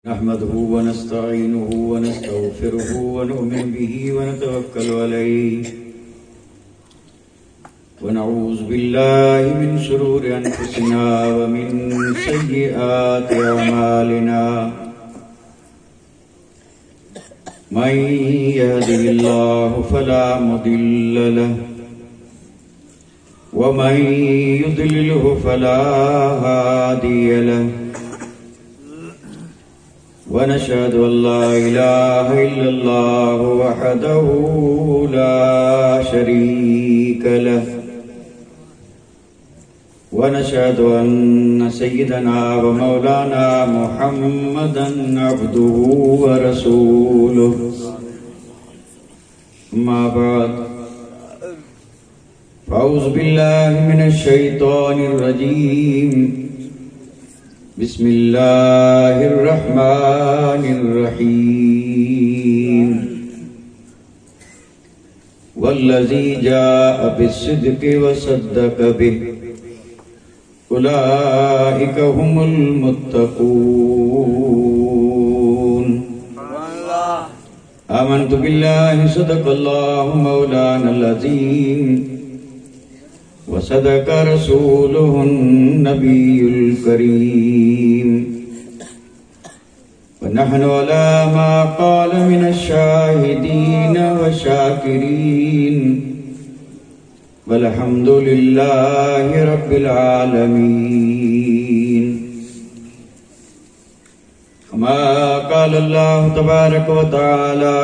نحمده ونستعينه ونستغفره ونؤمن به ونتوكل عليه ونعوذ بالله من شرور أنفسنا ومن سيئات أعمالنا من يهده الله فلا مضل له ومن يضلله فلا هادي له ونشهد أن لا إله إلا الله وحده لا شريك له ونشهد أن سيدنا ومولانا محمدا عبده ورسوله أما بعد فأعوذ بالله من الشيطان الرجيم بسم الله الرحمن الرحيم والذي جاء بالصدق وصدق به أولئك هم المتقون آمنت بالله صدق الله مولانا العظيم وصدق رسوله النبي الكريم ونحن على ما قال من الشاهدين والشاكرين والحمد لله رب العالمين كما قال الله تبارك وتعالى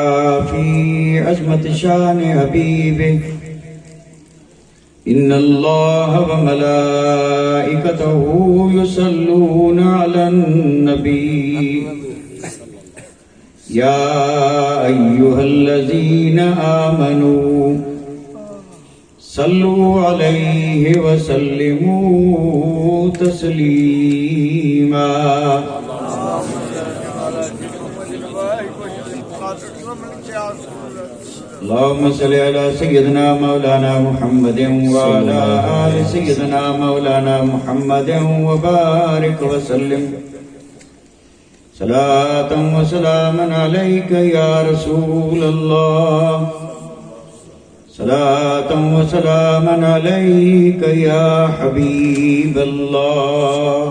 في عظمة شان حبيبه إن الله وملائكته يصلون على النبي يا أيها الذين آمنوا صلوا عليه وسلموا تسليما اللهم صل على سيدنا مولانا محمد وعلى آل سيدنا مولانا محمد وبارك وسلم صلاة وسلاما عليك يا رسول الله صلاة وسلاما عليك يا حبيب الله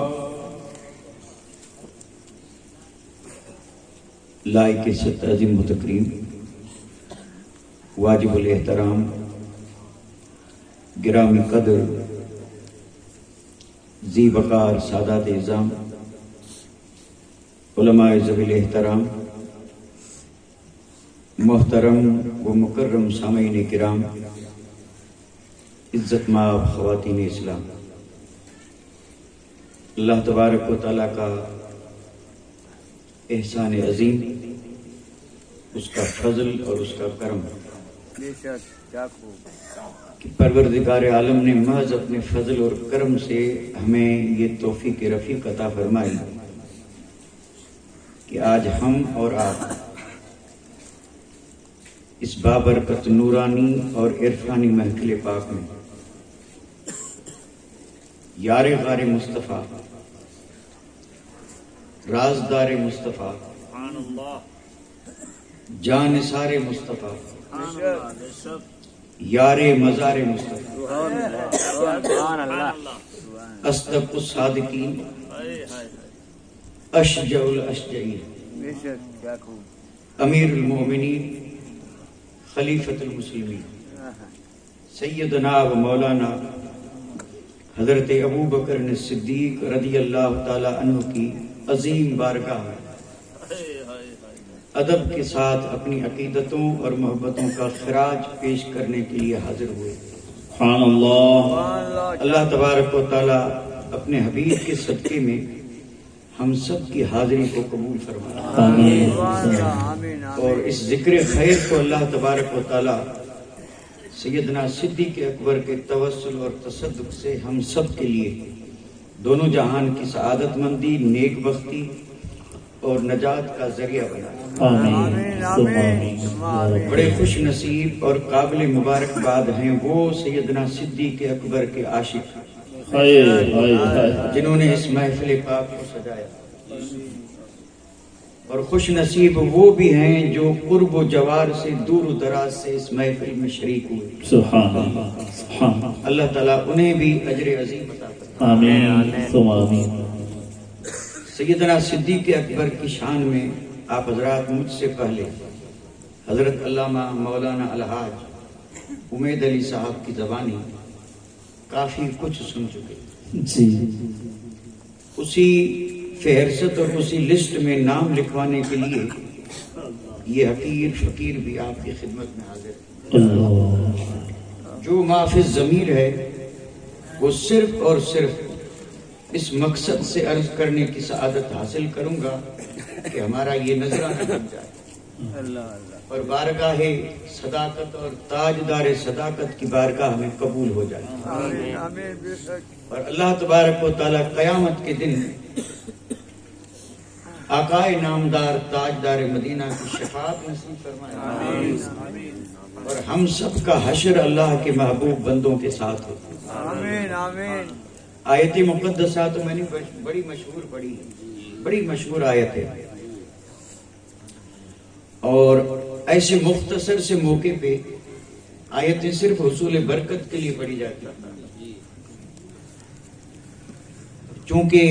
لائق عزت عظیم و تکریم واجب الاحترام گرامی قدر ذی وقار سادات اعظام علماء ذوی الاحترام محترم و مکرم سامعین کرام عزت مآب خواتین اسلام، اللہ تبارک و تعالیٰ کا احسان عظیم، اس کا فضل اور اس کا کرم کہ پروردگار عالم نے محض اپنے فضل اور کرم سے ہمیں یہ توفیق رفیق عطا فرمائی کہ آج ہم اور آپ اس بابرکت نورانی اور عرفانی محفل پاک میں یار غار مصطفیٰ، رازدار مصطفیٰ، جانثار مصطفیٰ، یار مزار مصطفیٰ، اصدق الصادقین، اشجع الاشجعین، امیر المومنین، خلیفۃ المسلمین، سیدنا و مولانا حضرت ابو بکر صدیق رضی اللہ تعالی عنہ کی عظیم بارگاہ میں ادب کے ساتھ اپنی عقیدتوں اور محبتوں کا خراج پیش کرنے کے لیے حاضر ہوئے۔ سبحان اللہ۔ اللہ تبارک و تعالی اپنے حبیب کے صدقے میں ہم سب کی حاضری کو قبول فرمائے آمین، اور اس ذکر خیر کو اللہ تبارک و تعالی سیدنا صدیق اکبر کے توسل اور تصدق سے ہم سب کے لیے دونوں جہان کی سعادت مندی، نیک بختی اور نجات کا ذریعہ بنا۔ بڑے خوش نصیب اور قابل مبارکباد ہیں وہ سیدنا صدیق اکبر کے عاشق جنہوں نے اس محفل پاک کو سجایا۔ اور خوش نصیب وہ بھی ہیں جو قرب و جوار سے دور و دراز سے اس محفل میں شریک ہوئے. سبحان اللہ سبحان اللہ. اللہ تعالیٰ انہیں بھی اجر عظیم عطا فرمائے. آمین ثم آمین. سیدنا صدیق اکبر کی شان میں آپ حضرات مجھ سے پہلے حضرت علامہ مولانا الحاج امید علی صاحب کی زبانی کافی کچھ سن چکے. جی اسی فہرست اور اسی لسٹ میں نام لکھوانے کے لیے یہ حقیر فقیر بھی آپ کی خدمت میں حاضر ہے. اللہ. جو معافی ضمیر ہے وہ صرف اور صرف اس مقصد سے عرض کرنے کی سعادت حاصل کروں گا کہ ہمارا یہ نذرانہ بن جائے اور بارگاہ صداقت اور تاجدار صداقت کی بارگاہ میں قبول ہو جائے. اور اللہ تبارک و تعالی قیامت کے دن آقائے نامدار تاجدار مدینہ کی شفاعت نصیب فرمائے اور ہم سب کا حشر اللہ کے محبوب بندوں کے ساتھ ہو. آمین آمین. آیت مقدسہ تو میں نے بڑی مشہور پڑھی ہے، بڑی مشہور آیت ہے، اور ایسے مختصر سے موقع پہ آیتیں صرف حصول برکت کے لیے پڑھی جاتی ہیں. چونکہ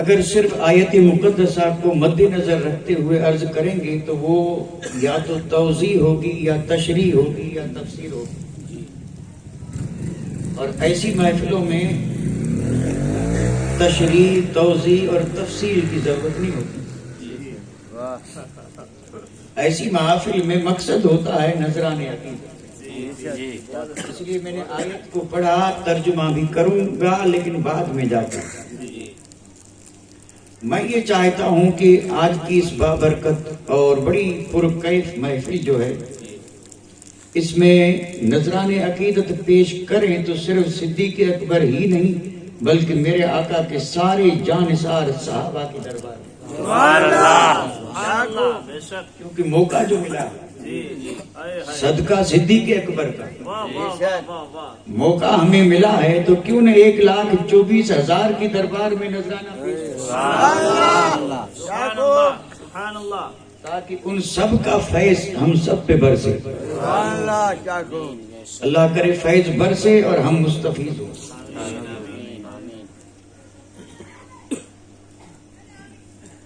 اگر صرف آیت مقدسہ کو مد نظر رکھتے ہوئے عرض کریں گے تو وہ یا تو توضیح ہوگی یا تشریح ہوگی یا تفسیر ہوگی، اور ایسی محفلوں میں تشریح، توضیح اور تفصیل کی ضرورت نہیں ہوتی. ایسی محافل میں مقصد ہوتا ہے نذرانہ عقیدہ. اس لیے میں نے آیت کو پڑھا، ترجمہ بھی کروں گا لیکن بعد میں جا کر. میں یہ چاہتا ہوں کہ آج کی اس بابرکت اور بڑی پرکیف محفل جو ہے اس میں نذرانہ عقیدت پیش کریں تو صرف صدیق اکبر ہی نہیں بلکہ میرے آقا کے سارے جانثار صحابہ کے دربار میں. سبحان اللہ. کیونکہ موقع جو ملا صدقہ صدیق اکبر کا موقع ہمیں ملا ہے تو کیوں نہ 1,24,000 کی دربار میں نذرانہ پیش کریں تاکہ ان سب کا فیض ہم سب پہ برسے. اللہ کرے فیض برسے اور ہم مستفیض ہوں.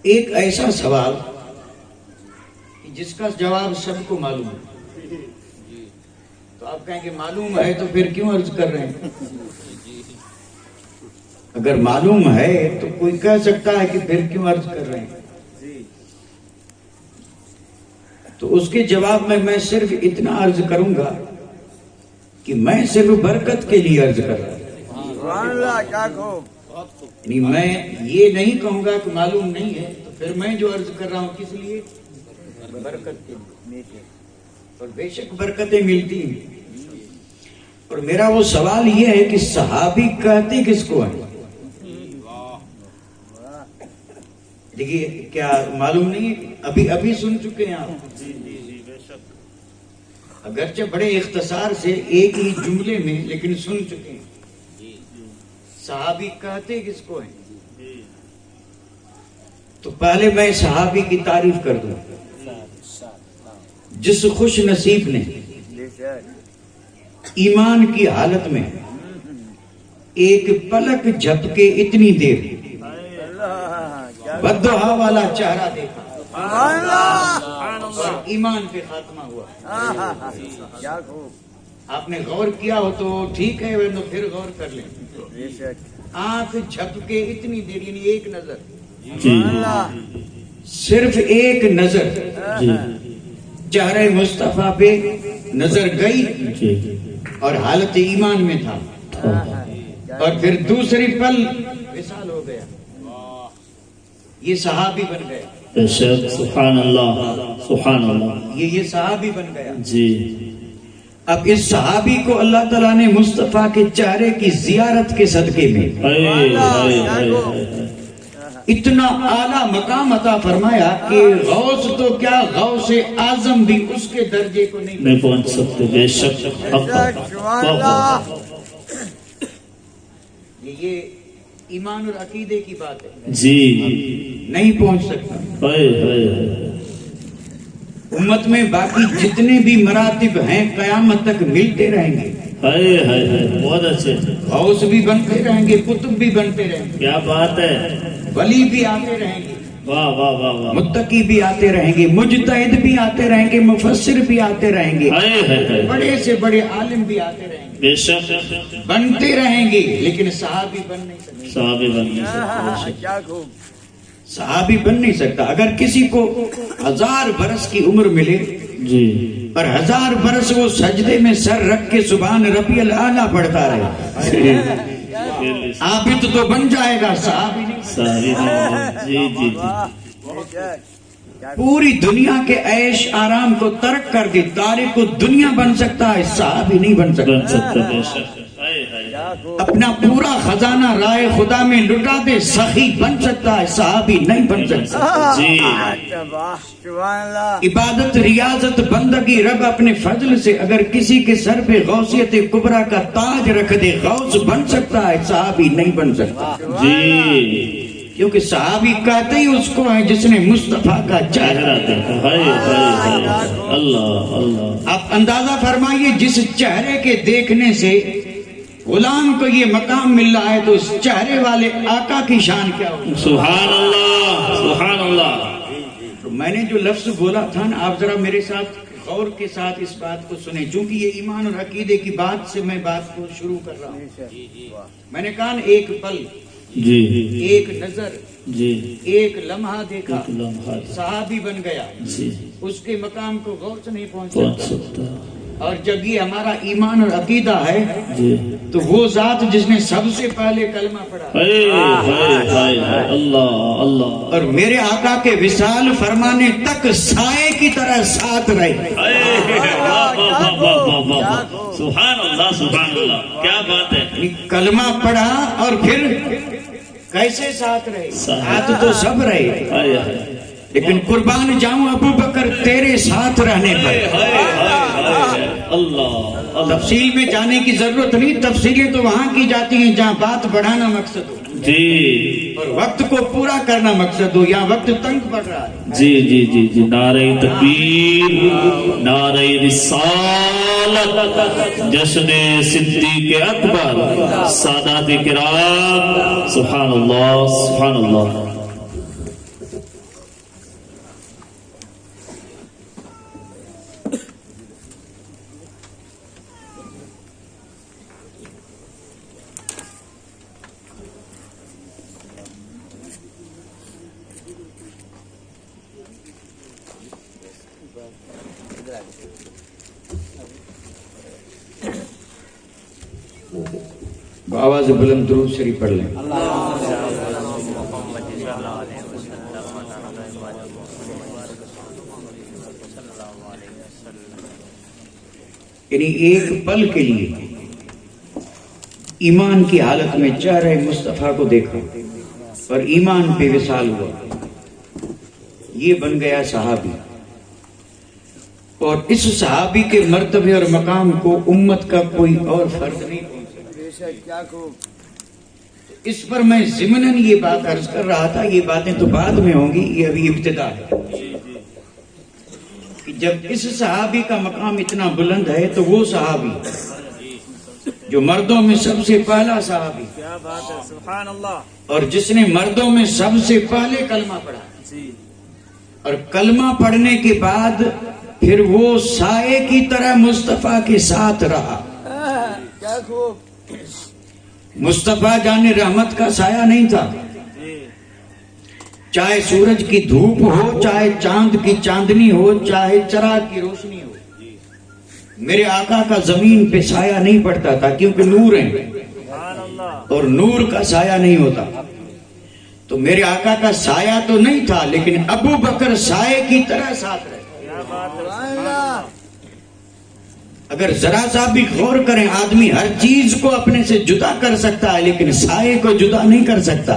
ایک ایسا سوال جس کا جواب سب کو معلوم ہے، تو آپ کہیں کہ معلوم ہے تو پھر کیوں عرض کر رہے ہیں؟ اگر معلوم ہے تو کوئی کہہ سکتا ہے کہ پھر کیوں عرض کر رہے ہیں. تو اس کے جواب میں صرف اتنا عرض کروں گا کہ میں صرف برکت کے لیے عرض کر رہا ہوں. یعنی میں یہ نہیں کہوں گا کہ معلوم نہیں ہے تو پھر میں جو عرض کر رہا ہوں کس لیے؟ برکت کے لیے. اور بے شک برکتیں ملتی ہیں. اور میرا وہ سوال یہ ہے کہ صحابی کہتے کس کو ہیں؟ دیکھیے کیا معلوم نہیں ہے؟ ابھی سن چکے ہیں آپ. اگرچہ بڑے اختصار سے ایک ہی جملے میں لیکن سن چکے ہیں. صحابی کہتے کس کو ہیں؟ تو پہلے میں صحابی کی تعریف کر دوں. جس خوش نصیب نے ایمان کی حالت میں ایک پلک جھپکے اتنی دیر بددعا والا چہرہ دیکھا اور ایمان پہ خاتمہ ہوا. آپ نے غور کیا ہو تو ٹھیک ہے ورنہ پھر غور کر لیں. آنکھ جھپکے اتنی دیر یعنی ایک نظر، صرف ایک نظر چہرے مصطفیٰ پہ نظر گئی اور حالت ایمان میں تھا اور پھر دوسری پل وصال ہو گیا. یہ صحابی بن گیا. سبحان اللہ سبحان اللہ. یہ صحابی بن گیا. جی. اب اس صحابی کو اللہ تعالیٰ نے مصطفیٰ کے چہرے کی زیارت کے صدقے میں اتنا اعلیٰ مقام عطا فرمایا کہ غوث تو کیا غوث اعظم بھی اس کے درجے کو نہیں پہنچ سکتے. بے شک. یہ ایمان اور عقیدے کی بات ہے. جی. نہیں پہنچ سکتا. امت میں باقی جتنے بھی مراتب ہیں قیامت تک ملتے رہیں گے. بہت اچھے. غوث بھی بنتے رہیں گے, قطب بھی بنتے رہیں گے, کیا بات ہے. ولی بھی آتے رہیں گے, واہ واہ واہ واہ. متقی بھی آتے رہیں گے, مجتہد بھی آتے رہیں گے, مفسر بھی آتے رہیں گے, بڑے سے بڑے عالم بھی آتے رہیں گے. بے شک بنتے رہیں گے, لیکن صحابی بن نہیں سکتے. صحابی بن نہیں سکتے. کیا خوب. صحابی بن نہیں سکتا. اگر کسی کو 1000 برس کی عمر ملے جی, اور 1000 برس وہ سجدے میں سر رکھ کے سبحان ربی الاعلیٰ پڑھتا رہے, عابد تو بن جائے گا, صحابی نہیں. صحابی نہیں. جی جی جی. پوری دنیا کے عیش آرام کو ترک کر کے تارک کو دنیا بن سکتا ہے, صحابی نہیں بن بن سکتا. سکتا. بے شک. اپنا پورا خزانہ رائے خدا میں لٹا دے سخی بن سکتا ہے, صحابی نہیں بن سکتا. جی. سبحان اللہ. عبادت ریاضت بندگی رب اپنے فضل سے اگر کسی کے سر پہ غوثیت کبریٰ کا تاج رکھ دے غوث بن سکتا ہے, صحابی نہیں بن سکتا. جی. کیونکہ صحابی کہتے ہی اس کو ہے جس نے مصطفیٰ کا چہرہ دیکھا. اللہ اللہ. آپ اندازہ فرمائیے جس چہرے کے دیکھنے سے غلام کو یہ مقام مل رہا ہے تو اس چہرے والے آقا کی شان کیا ہوگی. سبحان اللہ سبحان اللہ. تو میں نے جو لفظ بولا تھا نا, آپ ذرا میرے ساتھ غور کے ساتھ اس بات کو سنیں, چونکہ یہ ایمان اور عقیدے کی بات سے میں بات کو شروع کر رہا ہوں. میں نے کہا ایک پل, جی, ایک نظر, جی, ایک لمحہ دیکھا, ایک لمحہ صحابی بن گیا. جی, اس کے مقام کو غور سے نہیں پہنچ پہنچ سکتا. سکتا. اور جب یہ ہمارا ایمان اور عقیدہ ہے جی. تو وہ ذات جس نے سب سے پہلے کلمہ پڑھا اللہ اللہ اور میرے آقا کے وصال فرمانے تک سائے کی طرح ساتھ رہے. سبحان اللہ سبحان اللہ. کیا بات ہے. کلمہ پڑھا اور پھر کیسے ساتھ رہے. ساتھ تو سب رہے, لیکن قربان جاؤں ابو بکر تیرے ساتھ رہنے پر. اللہ. تفصیل میں جانے کی ضرورت نہیں, تفصیلیں تو وہاں کی جاتی ہیں جہاں بات بڑھانا مقصد ہو جی, اور وقت کو پورا کرنا مقصد ہو. یہاں وقت تنگ پڑ رہا ہے. جی جی جی جی. نعرہ تکبیر, نعرہ رسالت, جشن صدیق اکبر, سادات کرام. سبحان اللہ سبحان اللہ. آواز بلند درود شریف پڑھ لیں. یعنی ایک پل کے لیے ایمان کی حالت میں چہرہ مصطفیٰ کو دیکھا اور ایمان پہ وصال ہوا, یہ بن گیا صحابی. اور اس صحابی کے مرتبے اور مقام کو امت کا کوئی اور فرد نہیں پہنچ سکتا. کیا خوب. اس پر میں ضمناً یہ بات عرض کر رہا تھا, یہ باتیں تو بعد میں ہوں گی, یہ ابھی ابتدا ہے. کہ جب اس صحابی کا مقام اتنا بلند ہے تو وہ صحابی جو مردوں میں سب سے پہلا صحابی, کیا بات ہے. سبحان اللہ. اور جس نے مردوں میں سب سے پہلے کلمہ پڑھا, اور کلمہ پڑھنے کے بعد پھر وہ سائے کی طرح مصطفیٰ کے ساتھ رہا. کیا خوب. مصطفیٰ جان رحمت کا سایہ نہیں تھا, چاہے سورج کی دھوپ ہو, چاہے چاند کی چاندنی ہو, چاہے چراغ کی روشنی ہو, میرے آقا کا زمین پہ سایہ نہیں پڑتا تھا, کیونکہ نور ہیں اور نور کا سایہ نہیں ہوتا. تو میرے آقا کا سایہ تو نہیں تھا, لیکن ابو بکر سائے کی طرح ساتھ رہے. اگر ذرا سا بھی غور کریں, آدمی ہر چیز کو اپنے سے جدا کر سکتا ہے لیکن سائے کو جدا نہیں کر سکتا.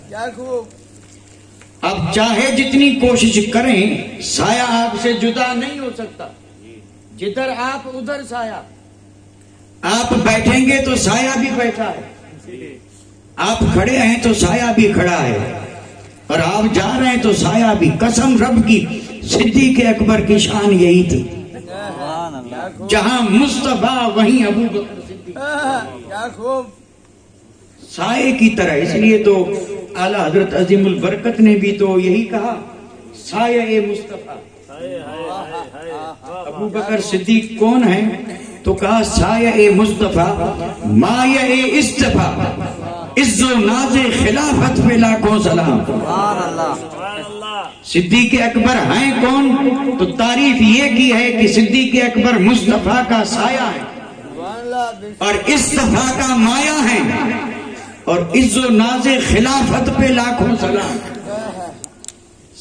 کیا خوب. اب چاہے جتنی کوشش کریں سایہ آپ سے جدا نہیں ہو سکتا. جدھر آپ ادھر سایہ, آپ بیٹھیں گے تو سایہ بھی بیٹھا ہے, آپ کھڑے ہیں تو سایہ بھی کھڑا ہے, اور آپ جا رہے ہیں تو سایہ بھی. قسم رب کی صدیق اکبر کی شان یہی تھی. جہاں مصطفیٰ وہیں ابو بکر صدیق. کیا خوب. سائے کی طرح. اس لیے تو اعلیٰ حضرت عظیم البرکت نے بھی تو یہی کہا سایہ مصطفیٰ. ابو بکر صدیق کون ہے؟ تو کہا سایہ مصطفیٰ مایہ استفا عز و ناز خلافت پہ لاکھوں سلام. صدیق اکبر ہیں کون؟ تو تعریف یہ کی ہے کہ صدیق اکبر مصطفیٰ کا سایہ ہے اور استفا کا مایہ ہے اور عز و ناز خلافت پہ لاکھوں سلام.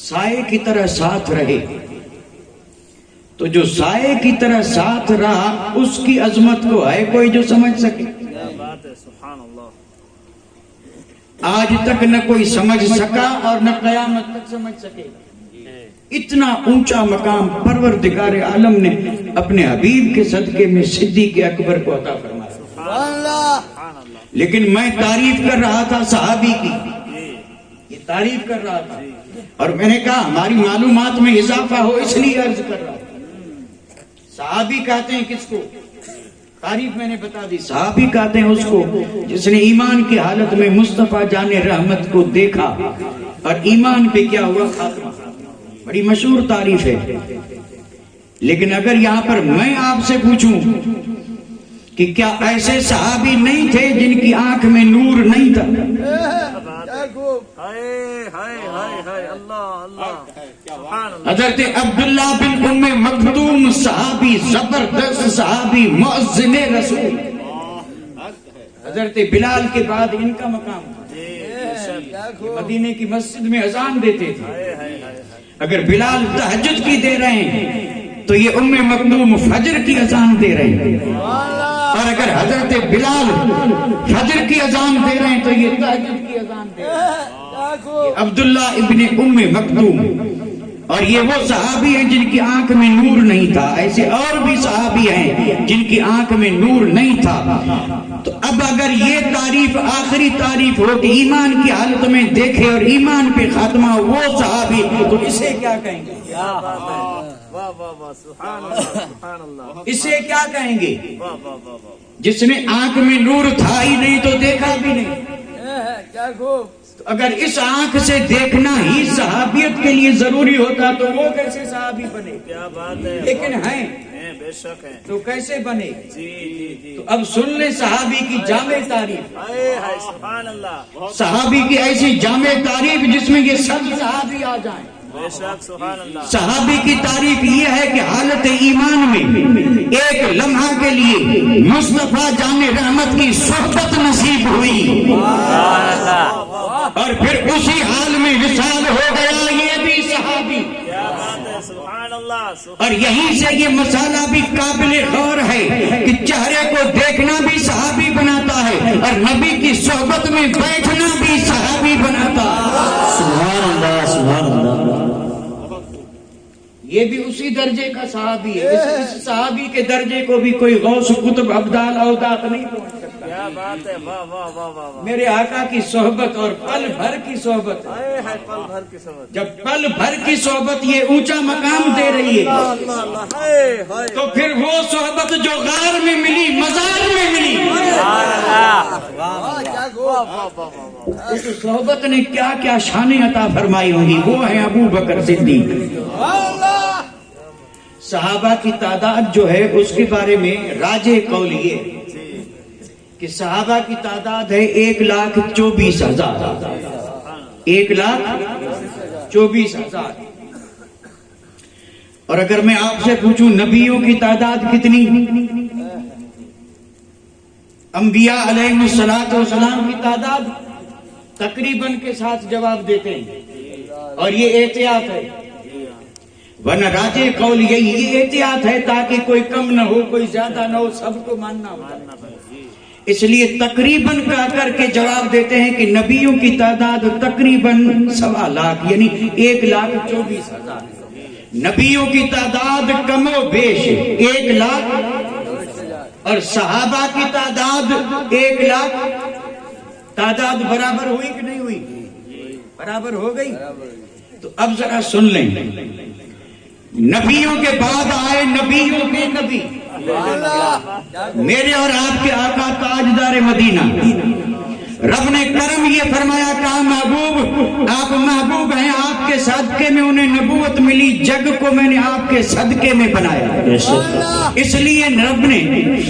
سائے کی طرح ساتھ رہے. تو جو سائے کی طرح ساتھ رہا اس کی عظمت کو ہے کوئی جو سمجھ سکے؟ آج تک نہ کوئی سمجھ سکا اور نہ قیامت تک سمجھ سکے. اتنا اونچا مقام پروردگار عالم نے اپنے حبیب کے صدقے میں صدیق اکبر کو عطا فرمایا. لیکن میں تعریف کر رہا تھا صحابی کی. یہ تعریف کر رہا تھا اور میں نے کہا ہماری معلومات میں اضافہ ہو اس لیے عرض کر رہا. صحابی کہتے ہیں کس کو؟ تعریف میں نے بتا دی. صحابی کہتے ہیں اس کو جس نے ایمان کی حالت میں مصطفیٰ جان رحمت کو دیکھا اور ایمان پہ کیا ہوا خاتمہ. بڑی مشہور تعریف ہے. لیکن اگر یہاں پر میں آپ سے پوچھوں کہ کیا ایسے صحابی نہیں تھے جن کی آنکھ میں نور نہیں تھا؟ حضرت عبداللہ بن ام مکتوم صحابی زبردست صحابی مؤذن رسول. حضرت بلال کے بعد ان کا مقام تھا. مدینے کی مسجد میں اذان دیتے تھے. اگر بلال تہجد کی دے رہے ہیں تو یہ ام مکتوم فجر کی اذان دے رہے ہیں. اور اگر حضرت بلال فجر کی اذان دے رہے ہیں تو یہ تہجد کی اذان دے رہے ہیں. عبداللہ ابن ام مکتوم. اور یہ وہ صحابی ہیں جن کی آنکھ میں نور نہیں تھا. ایسے اور بھی صحابی ہیں جن کی آنکھ میں نور نہیں تھا. تو اب اگر یہ تعریف آخری تعریف ہو کہ ایمان کی حالت میں دیکھے اور ایمان پہ خاتمہ وہ صحابی تو اسے کیا کہیں گے؟ اسے کیا کہیں گے؟ جس نے آنکھ میں نور تھا ہی نہیں تو دیکھا بھی نہیں. کیا خوب. اگر اس آنکھ سے دیکھنا ہی صحابیت کے لیے ضروری ہوتا تو وہ کیسے صحابی بنے؟ کیا بات ہے. لیکن ہیں بے شک ہیں تو کیسے بنے؟ تو اب سن لیں صحابی کی جامع تعریف. سبحان اللہ. صحابی کی ایسی جامع تعریف جس میں یہ سب صحابی آ جائیں. صحابی کی تعریف یہ ہے کہ حالت ایمان میں ایک لمحہ کے لیے مصطفیٰ جان رحمت کی صحبت نصیب ہوئی اور پھر اسی حال میں وصال ہو گیا. یہ بھی صحابی. اور یہیں سے یہ مسئلہ بھی قابل غور ہے کہ چہرے کو دیکھنا بھی صحابی بناتا ہے اور نبی کی صحبت میں بیٹھنا بھی صحابی بناتا ہے. سبحان اللہ سبحان اللہ. یہ بھی اسی درجے کا صحابی ہے. اس صحابی کے درجے کو بھی کوئی غوث قطب ابدال اوتاد نہیں پہنچ سکتا. کیا بات ہے. واہ واہ واہ واہ. میرے آقا کی صحبت اور پل بھر کی صحبت. پل بھر کی صحبت. جب پل بھر کی صحبت یہ اونچا مقام دے رہی ہے تو پھر وہ صحبت جو غار میں ملی مزار میں ملی اس صحبت نے کیا کیا شانیں عطا فرمائی ہوں گی. وہ ہیں ابو بکر صدیق. صحابہ کی تعداد جو ہے اس کے بارے میں راجح قول یہ کہ صحابہ کی تعداد ہے 1,24,000. 1,24,000. اور اگر میں آپ سے پوچھوں نبیوں کی تعداد کتنی؟ انبیاء علیہ السلام کی تعداد تقریباً کے ساتھ جواب دیتے ہیں اور یہ احتیاط ہے. ورنہ راجح قول یہی یہ احتیاط ہے تاکہ کوئی کم نہ ہو کوئی زیادہ نہ ہو سب کو ماننا ہو. اس لیے تقریباً کہہ کر کے جواب دیتے ہیں کہ نبیوں کی تعداد تقریباً 1.25 لاکھ یعنی 1,24,000. نبیوں کی تعداد کم و بیش 1 لاکھ اور صحابہ کی تعداد 1 لاکھ. تعداد برابر ہوئی کہ نہیں ہوئی؟ برابر ہو گئی. تو اب ذرا سن لیں, نبیوں کے بعد آئے نبیوں کے نبی, میرے اور آپ کے آقا تاجدار مدینہ. رب نے کرم یہ فرمایا, کہا محبوب آپ محبوب ہیں, آپ کے صدقے میں انہیں نبوت ملی, جگ کو میں نے آپ کے صدقے میں بنایا. اس لیے رب نے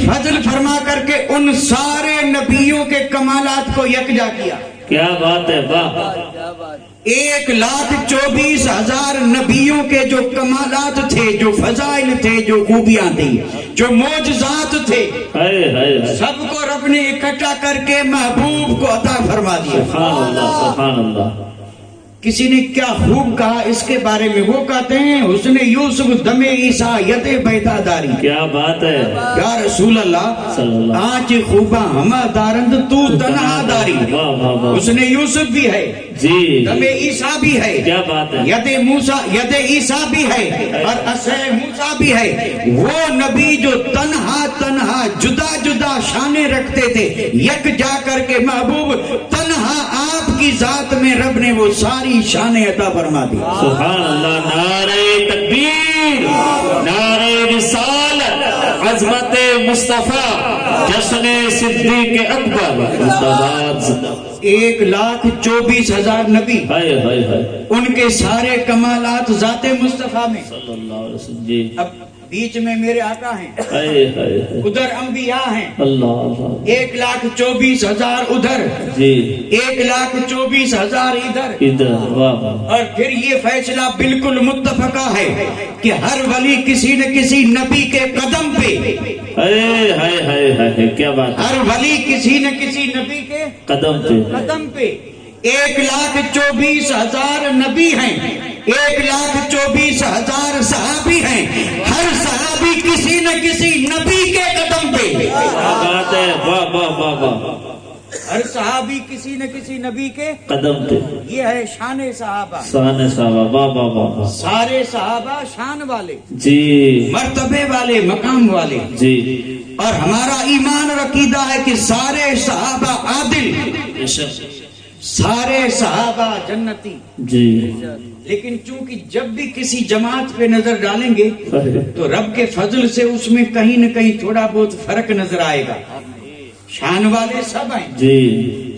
فضل فرما کر کے ان سارے نبیوں کے کمالات کو یکجا کیا. کیا بات ہے, واہ. 1,24,000 نبیوں کے جو کمالات تھے, جو فضائل تھے, جو خوبیاں تھیں, جو معجزات تھے, سب کو رب نے اکٹھا کر کے محبوب کو عطا فرما دیا. سبحان اللہ, سبحان اللہ. کسی نے کیا خوب کہا اس کے بارے میں, وہ کہتے ہیں حسن یوسف دم عیسیٰ ید بیدا داری. کیا بات ہے یا رسول اللہ, آنچ خوبا ہما دارند تو تنہا داری. حسن یوسف بھی ہے جی, دم عیسیٰ بھی ہے, کیا بات ہے, ید عیسیٰ بھی ہے, اور عصا موسیٰ بھی ہے. وہ نبی جو تنہا تنہا جدا جدا شانیں رکھتے تھے, یک جا کر کے محبوب تنہا آپ کی ذات میں رب نے وہ ساری شانیں عطا فرما دی. سبحان اللہ. نعرہ تکبیر, نعرہ رسالت, عظمت مصطفیٰ, جشن صدیق اکبر. 1,24,000 نبی, ان کے سارے کمالات ذات مصطفیٰ میں. صلی اللہ علیہ وسلم جی. اب بیچ میں میرے آقا ہیں, ادھر انبیاء ہیں, اللہ 1,24,000 ادھر جی, 1,24,000 ادھر. واہ. اور پھر یہ فیصلہ بالکل متفقہ ہے کہ ہر ولی کسی نہ کسی نبی کے قدم پہ, کیا بات, ہر ولی کسی نہ کسی نبی کے قدم پہ. 1,24,000 نبی ہیں, 1,24,000 صحابی ہیں, ہر صحابی کسی نہ کسی نبی کے قدم پہ. بات ہے, واہ واہ واہ واہ. ہر صحابی کسی نہ کسی نبی کے قدم پہ. یہ ہے شان صحابہ. شان صحابہ, واہ واہ واہ. سارے صحابہ شان والے جی, مرتبے والے, مقام والے جی. اور ہمارا ایمان اور عقیدہ ہے کہ سارے صحابہ عادل, سارے صحابہ جنتی جی. لیکن چونکہ جب بھی کسی جماعت پہ نظر ڈالیں گے تو رب کے فضل سے اس میں کہیں نہ کہیں تھوڑا بہت فرق نظر آئے گا. شان والے سب ہیں جی,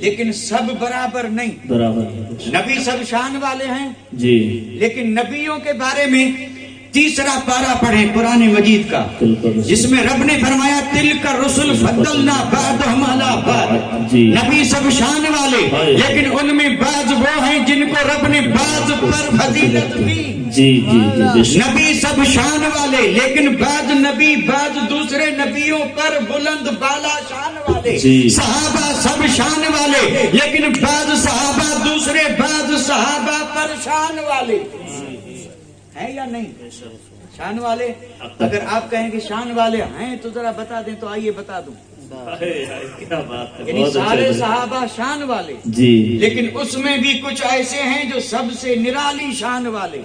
لیکن سب برابر نہیں. برابر. نبی سب شان والے ہیں جی, لیکن نبیوں کے بارے میں 3 پارہ پڑھیں قرآن مجید کا, جس میں رب نے فرمایا تلک الرسل فضلنا بعضهم علی بعض. نبی سب شان والے, لیکن ان میں بعض وہ ہیں جن کو رب نے بعض پر فضیلت دی. جی جی جی. نبی سب شان والے, لیکن بعض نبی بعض دوسرے نبیوں پر بلند بالا شان والے. صحابہ سب شان والے, لیکن بعض صحابہ دوسرے بعض صحابہ پر شان والے ہیں یا نہیں. شان والے, اگر آپ کہیں کہ شان والے ہیں تو ذرا بتا دیں, تو آئیے بتا دوں. یعنی سارے صحابہ شان والے جی, لیکن اس میں بھی کچھ ایسے ہیں جو سب سے نرالی شان والے,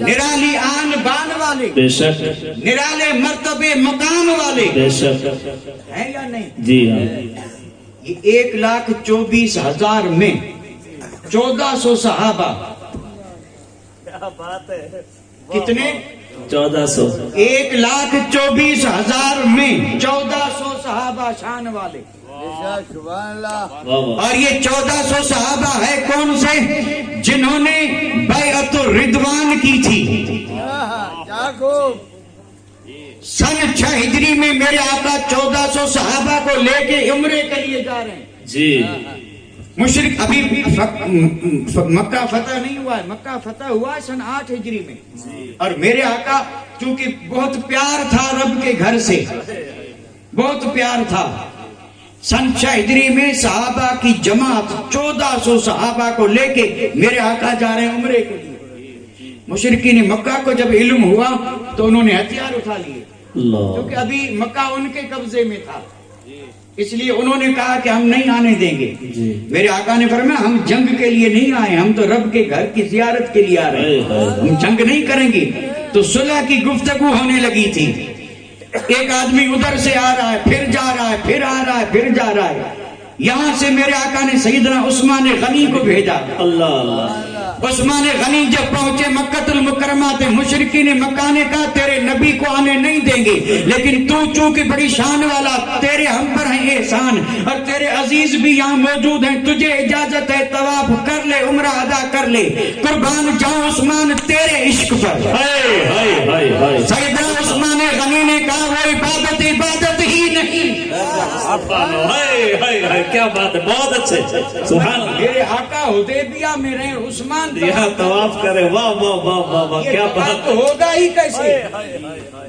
نرالی آن بان والے, بے شک, نرالے مرتبے مقام والے, بے شک ہے یا نہیں. جی. یہ 1,24,000 میں 1,400 صحابہ. کتنے؟ 1,400. 1,24,000 میں 1,400 صحابہ شان والے. اور یہ 1,400 صحابہ ہے کون سے؟ جنہوں نے بیعت الرضوان کی تھی. سن 6 ہجری میں میرے آقا 1,400 صحابہ کو لے کے عمرے کے لیے جا رہے ہیں. جی. مشرک ابھی مکہ فتح نہیں ہوا ہے, مکہ فتح ہوا ہے سن 8 ہجری میں. اور میرے آقا چونکہ بہت پیار تھا رب کے گھر سے, بہت پیار تھا, سن 6 ہجری میں صحابہ کی جماعت 1,400 صحابہ کو لے کے میرے آقا جا رہے ہیں عمرے کے لیے. مشرکین مکہ کو جب علم ہوا تو انہوں نے ہتھیار اٹھا لیے, کیونکہ ابھی مکہ ان کے قبضے میں تھا, اس لیے انہوں نے کہا کہ ہم نہیں آنے دیں گے. میرے آقا نے فرمایا ہم جنگ کے لیے نہیں آئے, ہم تو رب کے گھر کی زیارت کے لیے آ رہے ہیں, ہم جنگ نہیں کریں گے. تو صلح کی گفتگو ہونے لگی تھی. ایک آدمی ادھر سے آ رہا ہے, پھر جا رہا ہے, پھر آ رہا ہے, پھر جا رہا ہے. یہاں سے میرے آقا نے سیدنا عثمان غنی کو بھیجا. اللہ اللہ. عثمان غنی جب پہنچے مکہ المکرمہ تے مشرکین مکہ نے کہا تیرے نبی کو آنے نہیں دیں گے، لیکن تو چونکہ بڑی شان والا، تیرے ہم پر ہیں احسان اور تیرے عزیز بھی یہاں موجود ہیں، تجھے اجازت ہے طواف کر لے، عمرہ ادا کر لے. قربان جاؤں عثمان تیرے عشق پر. سیدنا عثمان غنی نے کہا وہ عبادت ہی نہیں. کیا بات ہے، بہت اچھے. سبحان اللہ. میرے آقا حدیبیہ میں رہے، عثمان یہاں طواف کرے. واہ واہ واہ واہ واہ. کیا بات ہوگا ہی کیسے،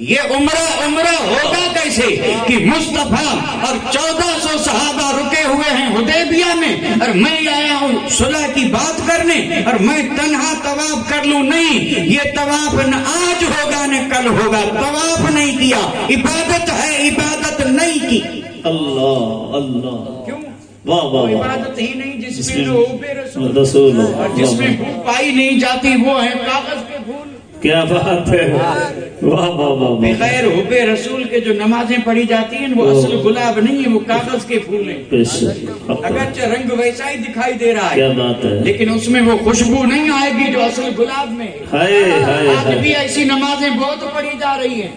یہ عمرہ ہوگا کیسے کہ مصطفیٰ اور 1400 صحابہ رکے ہوئے ہیں حدیبیہ میں اور میں آیا ہوں صلح کی بات کرنے اور میں تنہا طواف کر لوں. نہیں، یہ طواف نہ آج ہوگا نہ کل ہوگا. طواف نہیں کیا، عبادت ہے، عبادت نہیں کی. اللہ اللہ. کیوں؟ واہ واہ واہ. عبادت ہی نہیں جس میں لوب رسول اور جس میں بو پائی نہیں جاتی وہ ہے کاغذ کے پھول. کیا بات ہے. واہ واہ واہ. بغیر حب رسول کے جو نمازیں پڑھی جاتی ہیں وہ اصل گلاب نہیں ہے، وہ کاغذ کے پھول ہیں. اگرچہ رنگ ویسا ہی دکھائی دے رہا کیا ہے بات ہے، لیکن اس میں وہ خوشبو نہیں آئے گی جو اصل گلاب میں ہے. آج بھی ایسی نمازیں بہت پڑھی جا رہی ہیں،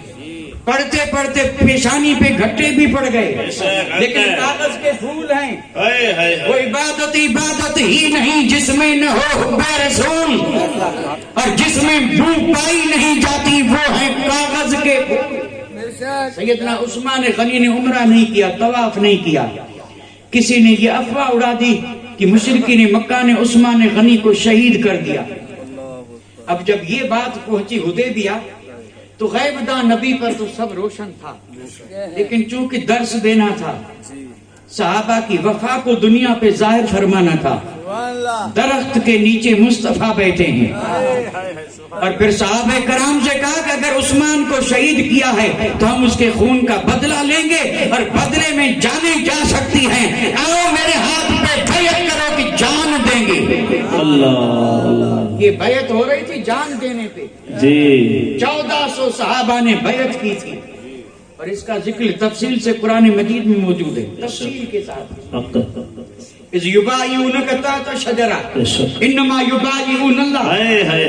پڑھتے پڑھتے پیشانی پہ گھٹے بھی پڑ گئے، لیکن کاغذ کے پھول ہیں. وہ عبادت ہی نہیں جس میں نہ ہو حب رسول اور جس میں بو پائی نہیں جاتی وہ ہے کاغذ کے پھول. سیدنا عثمان غنی نے عمرہ نہیں کیا، طواف نہیں کیا. کسی نے یہ افواہ اڑا دی کہ مشرکین مکہ نے عثمان غنی کو شہید کر دیا. اب جب یہ بات پہنچی حدیبیہ تو غیب داں نبی پر تو سب روشن تھا، لیکن چونکہ درس دینا تھا، صحابہ کی وفا کو دنیا پہ ظاہر فرمانا تھا. درخت کے نیچے مصطفیٰ بیٹھے ہیں اور پھر صحابہ کرام سے کہا کہ اگر عثمان کو شہید کیا ہے تو ہم اس کے خون کا بدلہ لیں گے اور بدلے میں جانیں جا سکتی ہیں. آؤ میرے ہاتھ پہ بیعت کرو کہ جان دیں گے. اللہ. یہ بیعت ہو رہی تھی جان دینے پہ. جی 1400 صحابہ نے بیعت کی تھی اور اس کا ذکر تفصیل سے قرآن مجید میں موجود ہے، تفصیل کے ساتھ. اذ یبایعونک تحت شجرہ انما یبایعون اللہ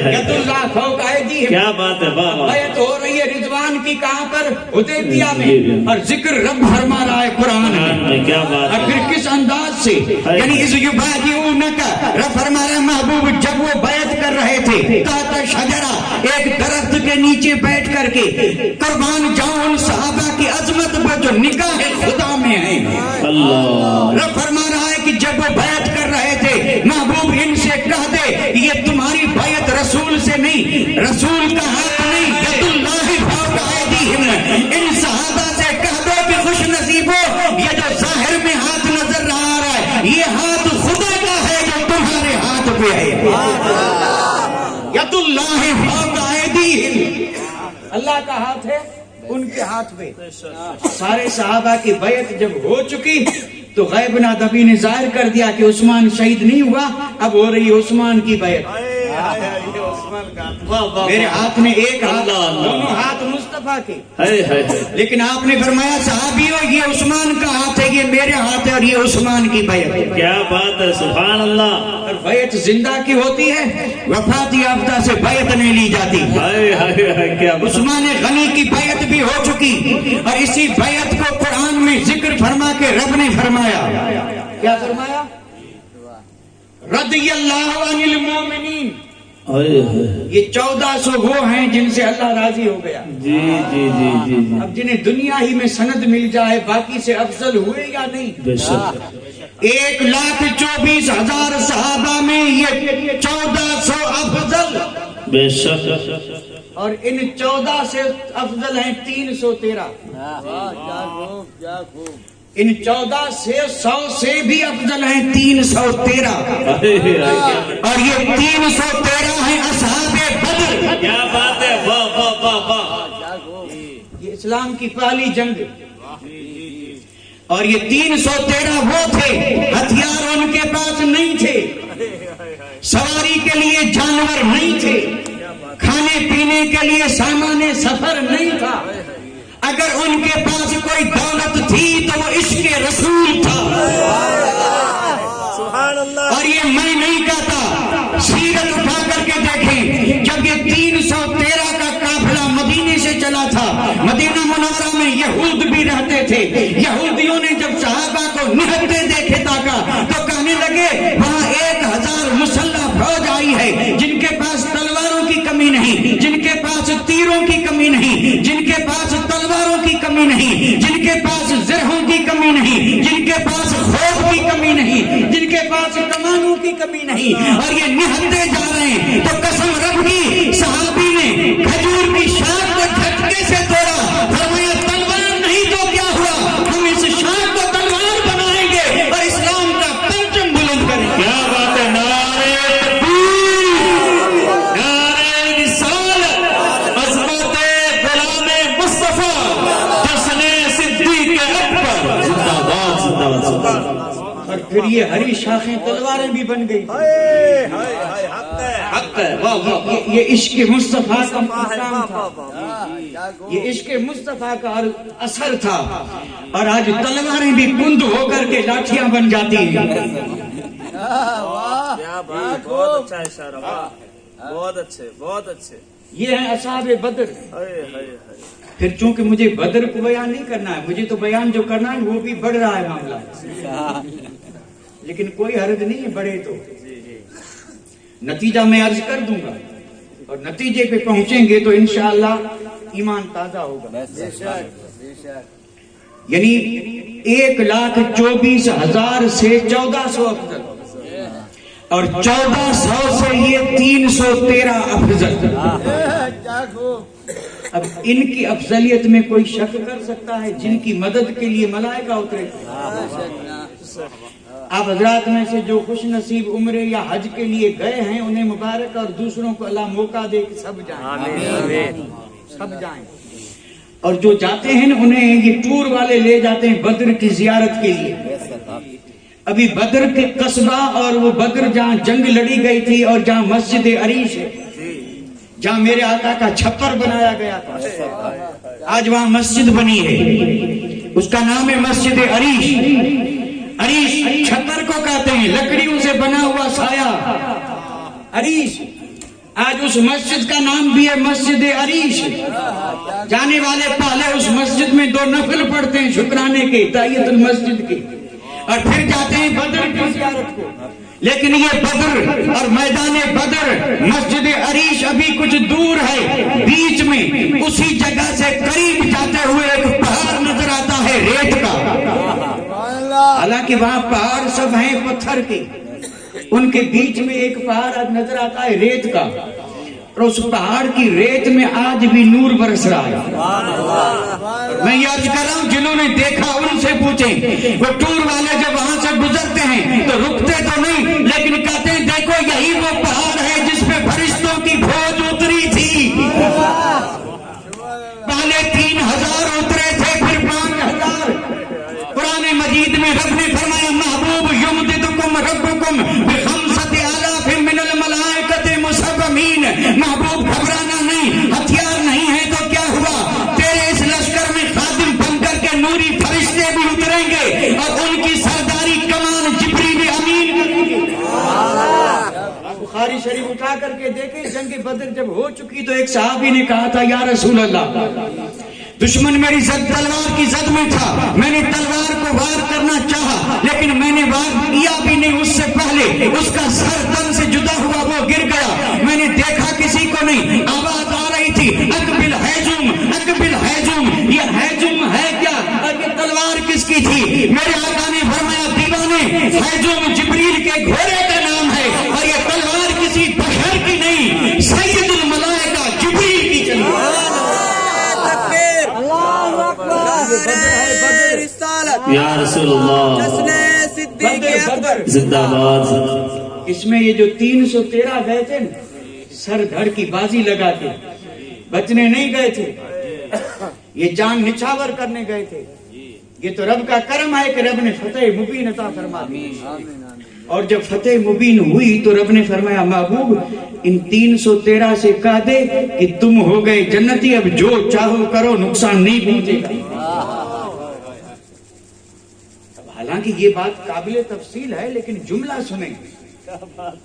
ید اللہ فوق ایدیہم. کیا بات ہے. بیعت ہو رہی ہے رضوان کی کہاں پر؟ حدیبیہ میں، اور ذکر رب فرما رہا ہے قرآن میں. کیا بات ہے. اور پھر کس انداز سے، یعنی اذ یبایعونک رب فرما رہا ہے محبوب جب وہ بیعت کر رہے تھے تحت شجرہ ایک درخت کے نیچے بیٹھ کر کے، قربان جاؤں ان صحابہ کی عظمت پر جو نگاہ خدا میں ہے. اللہ. رب فرما رہا ہے کہ جب وہ بیعت کر رہے تھے محبوب ان سے کہہ دے یہ تمہاری بیعت رسول سے نہیں، رسول کا ہاتھ نہیں، ید اللہ فوق ایدیہم. ان صحابہ سے کہہ دو کہ خوش نصیبو یہ جو ظاہر میں ہاتھ نظر آ رہا ہے یہ ہاتھ خدا کا ہے جو تمہارے ہاتھ پہ ہے. ید اللہ فوق ایدیہم، اللہ کا ہاتھ ہے ان کے ہاتھ پہ. سارے صحابہ کی بیعت جب ہو چکی تو غیب نبی نے ظاہر کر دیا کہ عثمان شہید نہیں ہوا، اب ہو رہی عثمان کی بیعت. میرے ہاتھ میں ایک ہاتھ، دونوں ہاتھ مصطفیٰ کے، لیکن آپ نے فرمایا صحابیوں یہ عثمان کا ہاتھ ہے، یہ میرے ہاتھ ہے اور یہ عثمان کی بیعت. کیا بات ہے. سبحان اللہ. اور بیعت زندہ کی ہوتی ہے، وفات یافتہ سے بیعت نہیں لی جاتی. عثمان غنی کی بیعت بھی ہو چکی اور اسی بیعت کو قرآن میں ذکر فرما کے رب نے فرمایا. کیا فرمایا؟ رضی اللہ عن المومنین. یہ 1400 وہ ہیں جن سے اللہ راضی ہو گیا. جی جی جی جی. اب جنہیں دنیا ہی میں سند مل جائے باقی سے افضل ہوئے یا نہیں؟ بے شک. 1,24,000 صحابہ میں یہ 1400 افضل. بے شک. اور ان 14 سے افضل ہیں 313. ان 14 سے 100 سے بھی افضل ہیں 313. اور یہ 313 ہیں اصحاب بدر. کیا بات ہے. واہ واہ واہ واہ. یہ اسلام کی پہلی جنگ اور یہ 313 وہ تھے، ہتھیار ان کے پاس نہیں تھے، سواری کے لیے جانور نہیں تھے، کھانے پینے کے لیے سامان سفر نہیں تھا. اگر ان کے پاس کوئی دولت تھی تو وہ عشق رسول تھا. یہود بھی رہتے تھے. یہودیوں نے جب صحابہ کو نہتے دیکھے تاکا تو کہنے لگے وہاں 1000 مسلح فوج آئی ہے جن کے پاس تلواروں کی کمی نہیں, جن کے پاس تیروں کی کمی نہیں, جن کے پاس تلواروں کی کمی نہیں, جن کے پاس زرہوں کی کمی نہیں, جن کے پاس خوف کی کمی نہیں, جن کے پاس کمانوں کی کمی نہیں, اور یہ نہتے جا رہے ہیں. تو قسم رب کی صحابی نے کھجور کی شاخ کو جھٹکے سے توڑا, فرمایا تلوار نہیں تو کیا ہوا, ہم اس شاخ کو تلوار بنائیں گے اور اسلام کا پرچم بلند کریں گے. کیا بات ہے. نعرہ تکبیر, نعرہ رسالت, عظمت غلام مصطفیٰ, جشن صدیق اکبر, زندہ باد زندہ باد زندہ باد. اور پھر یہ ہری شاخیں تلواریں بھی بن گئی. حق ہے. واہ واہ. یہ عشق مصطفیٰ کا مقام تھا, یہ عشق مصطفیٰ کا اثر تھا. اور آج تلواریں بھی کند ہو کر کے لاٹھیاں بن جاتی ہیں. بہت اچھا اشارہ, بہت اچھے, بہت اچھے. یہ ہیں اصحاب بدر. پھر چونکہ مجھے بدر کو بیان نہیں کرنا ہے, مجھے تو بیان جو کرنا ہے وہ بھی بڑھ رہا ہے معاملہ, لیکن کوئی حرج نہیں ہے بڑھے تو. نتیجہ میں عرض کر دوں گا اور نتیجے پہ پہنچیں گے تو انشاءاللہ ایمان تازہ ہوگا. یعنی 1,24,000 سے 1,400 افضل, اور 1,400 سے یہ 313 افضل. کیا خوب. اب ان کی افضلیت میں کوئی شک کر سکتا ہے جن کی مدد کے لیے ملائکہ اترے؟ آپ حضرات میں سے جو خوش نصیب عمرے یا حج کے لیے گئے ہیں انہیں مبارک, اور دوسروں کو اللہ موقع دے کہ سب جائیں, سب جائیں. اور جو جاتے ہیں انہیں یہ ٹور والے لے جاتے ہیں بدر کی زیارت کے لیے. ابھی بدر کے قصبہ اور وہ بدر جہاں جنگ لڑی گئی تھی اور جہاں مسجد عریش ہے, جہاں میرے آقا کا چھپر بنایا گیا تھا, آج وہاں مسجد بنی ہے, اس کا نام ہے مسجد عریش. عریش چھپر کو کہتے ہیں, لکڑیوں سے بنا ہوا سایہ عریش. آج اس مسجد کا نام بھی ہے مسجد عریش. جانے والے پہلے اس مسجد میں 2 نفل پڑھتے ہیں شکرانے کے, تحیت المسجد کے, اور پھر جاتے ہیں بدر کی زیارت کو. لیکن یہ بدر اور میدان بدر, مسجد عریش ابھی کچھ دور ہے, بیچ میں اسی جگہ سے قریب جاتے ہوئے ایک پہاڑ نظر آتا ہے ریت کا. حالانکہ وہاں پہاڑ سب ہیں پتھر کے, ان کے بیچ میں ایک پہاڑ نظر آتا ہے ریت کا, اور اس پہاڑ کی ریت میں آج بھی نور برس رہا ہے. میں یہ عرض کر رہا ہوں جنہوں نے دیکھا ان سے پوچھیں. وہ ٹور والے جب وہاں سے گزرتے ہیں تو رکتے تو نہیں, لیکن کہتے ہیں دیکھو یہی وہ پہاڑ ہے جس پہ فرشتوں کی فوج اتری تھی. پہلے 3,000 اترے تھے, پھر 5,000. قرآن مجید میں رب نے فرمایا محبوب یمددکم ربکم بخمسۃ آلاف من الملائکۃ مسومین. محبوب گھبرانا نہیں, ہتھیار نہیں ہے تو کیا ہوا, تیرے اس لشکر میں خادم بن کر کے نوری فرشتے بھی اتریں گے اور ان کی سرداری کمان جبریل امین کریں گے. بخاری شریف اٹھا کر کے دیکھیں, جنگ بدر جب ہو چکی تو ایک صحابی نے کہا تھا یا رسول اللہ, دشمن میری تلوار کی زد میں تھا, میں نے تلوار کو وار کرنا چاہا لیکن میں نے وار کیا بھی نہیں, اس سے پہلے اس کا سر تن سے جدا ہوا, وہ گر گیا. میں نے دیکھا کسی کو نہیں, آواز آ رہی تھی اقبل ہیجوم, اقبل ہیجوم. یہ ہیجوم ہے کیا, اور یہ تلوار کس کی تھی؟ میرے آقا نے فرمایا دیوانے, ہیجوم جبریل کے گھوڑے کا نام ہے, اور یہ تلوار کسی بشر کی نہیں, سید الملائکہ جبریل کی چلی. یا رسول اللہ, زندہ باد. اس میں یہ جو 313 گئے تھے سر دھڑ کی بازی لگا کے, بچنے نہیں گئے تھے, یہ جان نچھاور کرنے گئے تھے. یہ تو رب کا کرم ہے کہ رب نے فتح مبین عطا فرما دی. اور جب فتح مبین ہوئی تو رب نے فرمایا محبوب ان 313 سے کہہ دے کہ تم ہو گئے جنتی, اب جو چاہو کرو, نقصان نہیں پہنچے گا. حالانکہ یہ بات قابل تفصیل ہے, لیکن جملہ سنیں,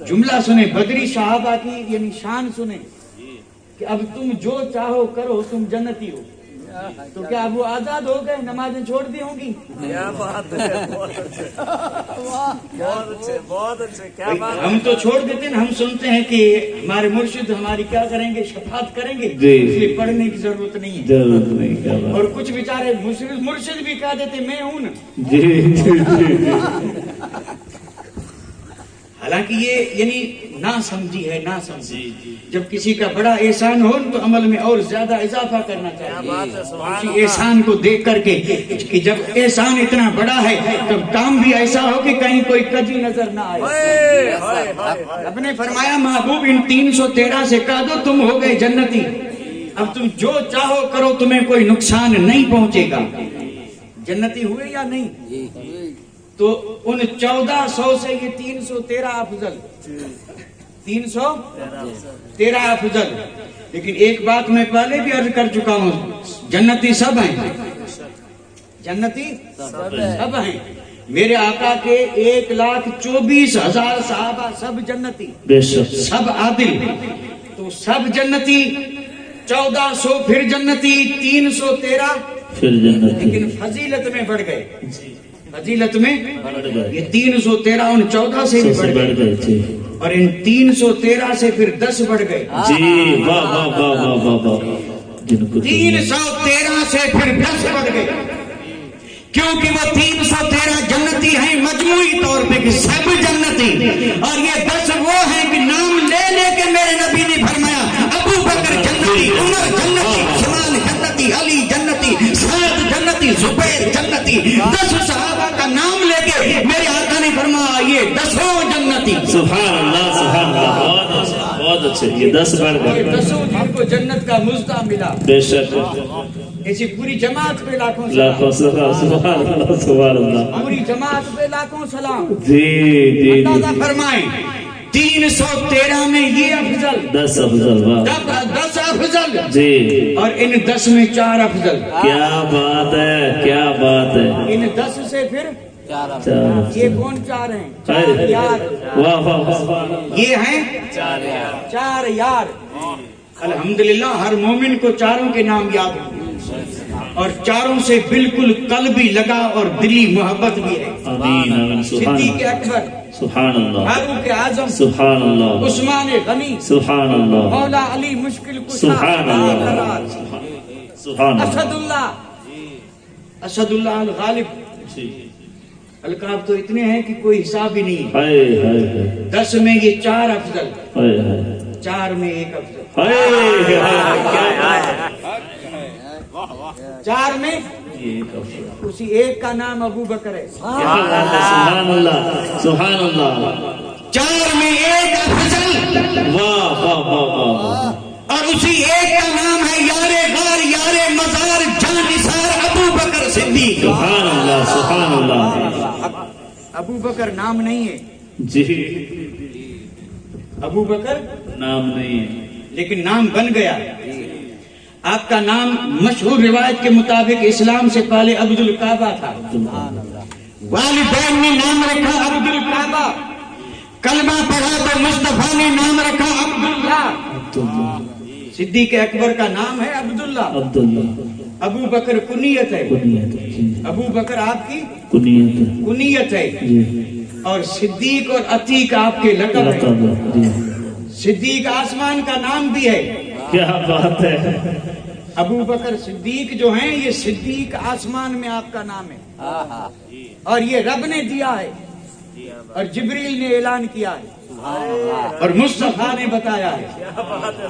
جملہ سنیں, بدری صحابہ کی یعنی شان سنیں کہ اب تم جو چاہو کرو, تم جنتی ہو. تو کیا وہ آزاد ہو گئے, نمازیں چھوڑ دی ہوں گی؟ کیا بات ہے, بہت اچھے بہت اچھے بہت اچھے, کیا بات ہے. ہم تو چھوڑ دیتے ہیں, ہم سنتے ہیں کہ ہمارے مرشد ہماری کیا کریں گے, شفاعت کریں گے, اس لیے پڑھنے کی ضرورت نہیں ہے. ضرورت نہیں. اور کچھ بیچارے مرشد بھی کہہ دیتے میں ہوں نا. جی جی جی. حالانکہ یہ یعنی نہ سمجھی ہے, نہ سمجھی. جب کسی کا بڑا احسان ہو تو عمل میں اور زیادہ اضافہ کرنا چاہیے. اسی احسان کو دیکھ کر کے کہ جب احسان اتنا بڑا ہے تب کام بھی ایسا ہو کہ کہیں کوئی کجی نظر نہ آئے. رب نے فرمایا محبوب ان 313 سے کہہ دو تم ہو گئے جنتی, اب تم جو چاہو کرو, تمہیں کوئی نقصان نہیں پہنچے گا. جنتی ہوئے یا نہیں؟ تو ان 1400 سے یہ 313 افضل, 313 افضل. لیکن ایک بات میں پہلے بھی عرض کر چکا ہوں, جنتی سب ہیں, جنتی سب ہیں. میرے آقا کے 1,24,000 صحابہ سب جنتی, سب عادل, تو سب جنتی. 1400 پھر جنتی, 313 پھر جنتی. لیکن فضیلت میں بڑھ گئے, فضیلت میں یہ 313 ان 14 سے بھی بڑھ گئے, اور ان 313 سے پھر 10 بڑھ گئے. جی واہ واہ واہ واہ واہ واہ. 313 سے پھر 10 بڑھ گئے, کیونکہ وہ 313 جنتی ہیں مجموعی طور پہ کہ سب جنتی, اور یہ 10 وہ ہیں کہ نام لے لے کے میرے نبی نے فرمایا ابو بکر جنتی, عمر جنتی, عثمان جنتی, علی جنتی, سعد جنتی, زبیر جنتی. 10 صحابہ کا نام لے کے میرے آقا نے فرمایا یہ 10 جنتی. سبحان اللہ سبحان اللہ. بہت اچھے. یہ 10 بڑھ گئے, 10 جن کو جنت کا مزدہ ملا. بے شک. ایسی پوری جماعت پہ لاکھوں لاکھوں سلام. سبحان اللہ سبحان اللہ. پوری جماعت پہ لاکھوں سلام. جی جی. اندازہ فرمائیں 313 میں یہ افضل, 10 افضل. واہ 10 افضل جی. اور ان 10 میں 4 افضل. کیا بات ہے, کیا بات ہے. ان 10 سے پھر 4 یہ کون 4 ہیں؟ 4 یار. واہ واہ واہ. یہ ہیں 4 یار. الحمدللہ ہر مومن کو چاروں کے نام یاد ہوں, اور چاروں سے بالکل قلبی لگا اور دلی محبت بھی ہے. آمین آمین. سبحان صدیق اللہ اکبر, سبحان اللہ. فاروق اعظم, سبحان اللہ. عثمان غنی, سبحان اللہ. مولا علی مشکل کشا, سبحان اللہ. سبحان اللہ. اسد اللہ, اسد اللہ الغالب. القاب تو اتنے ہیں کہ کوئی حساب ہی نہیں. ہائے ہائے. 10 میں یہ 4 افضل, ہائے ہائے. 4 میں 1 افضل, ہائے ہائے. 4 میں اسی ایک کا نام ابو بکر ہے. سبحان اللہ سبحان اللہ. 4 میں 1 افضل, واہ واہ واہ واہ. اور اسی ایک کا نام ہے یار غار, یار مزار, جان نثار ابو بکر صدیق. سبحان اللہ سبحان اللہ. ابو بکر نام نہیں ہے, جی ابو بکر نام نہیں ہے, لیکن نام بن گیا. آپ کا نام مشہور روایت کے مطابق اسلام سے پہلے عبد الکعبہ تھا. والدین نے نام رکھا عبد الکعبہ, کلمہ پڑھا تو مصطفیٰ نے نام رکھا عبداللہ. صدیق اکبر کا نام ہے عبداللہ. عبداللہ. ابو بکر کنیت ہے, کنیت. ابو بکر آپ کی کنیت. کنیت ہے, جی. اور صدیق اور عتیق آپ کے لقب ہے. لقب. جی. صدیق آسمان کا نام بھی ہے. کیا بات ہے. ابو بکر صدیق جو ہیں یہ صدیق آسمان میں آپ کا نام ہے, اور یہ رب نے دیا ہے, اور جبریل نے اعلان کیا ہے, اور مصطفیٰ نے بتایا ہے.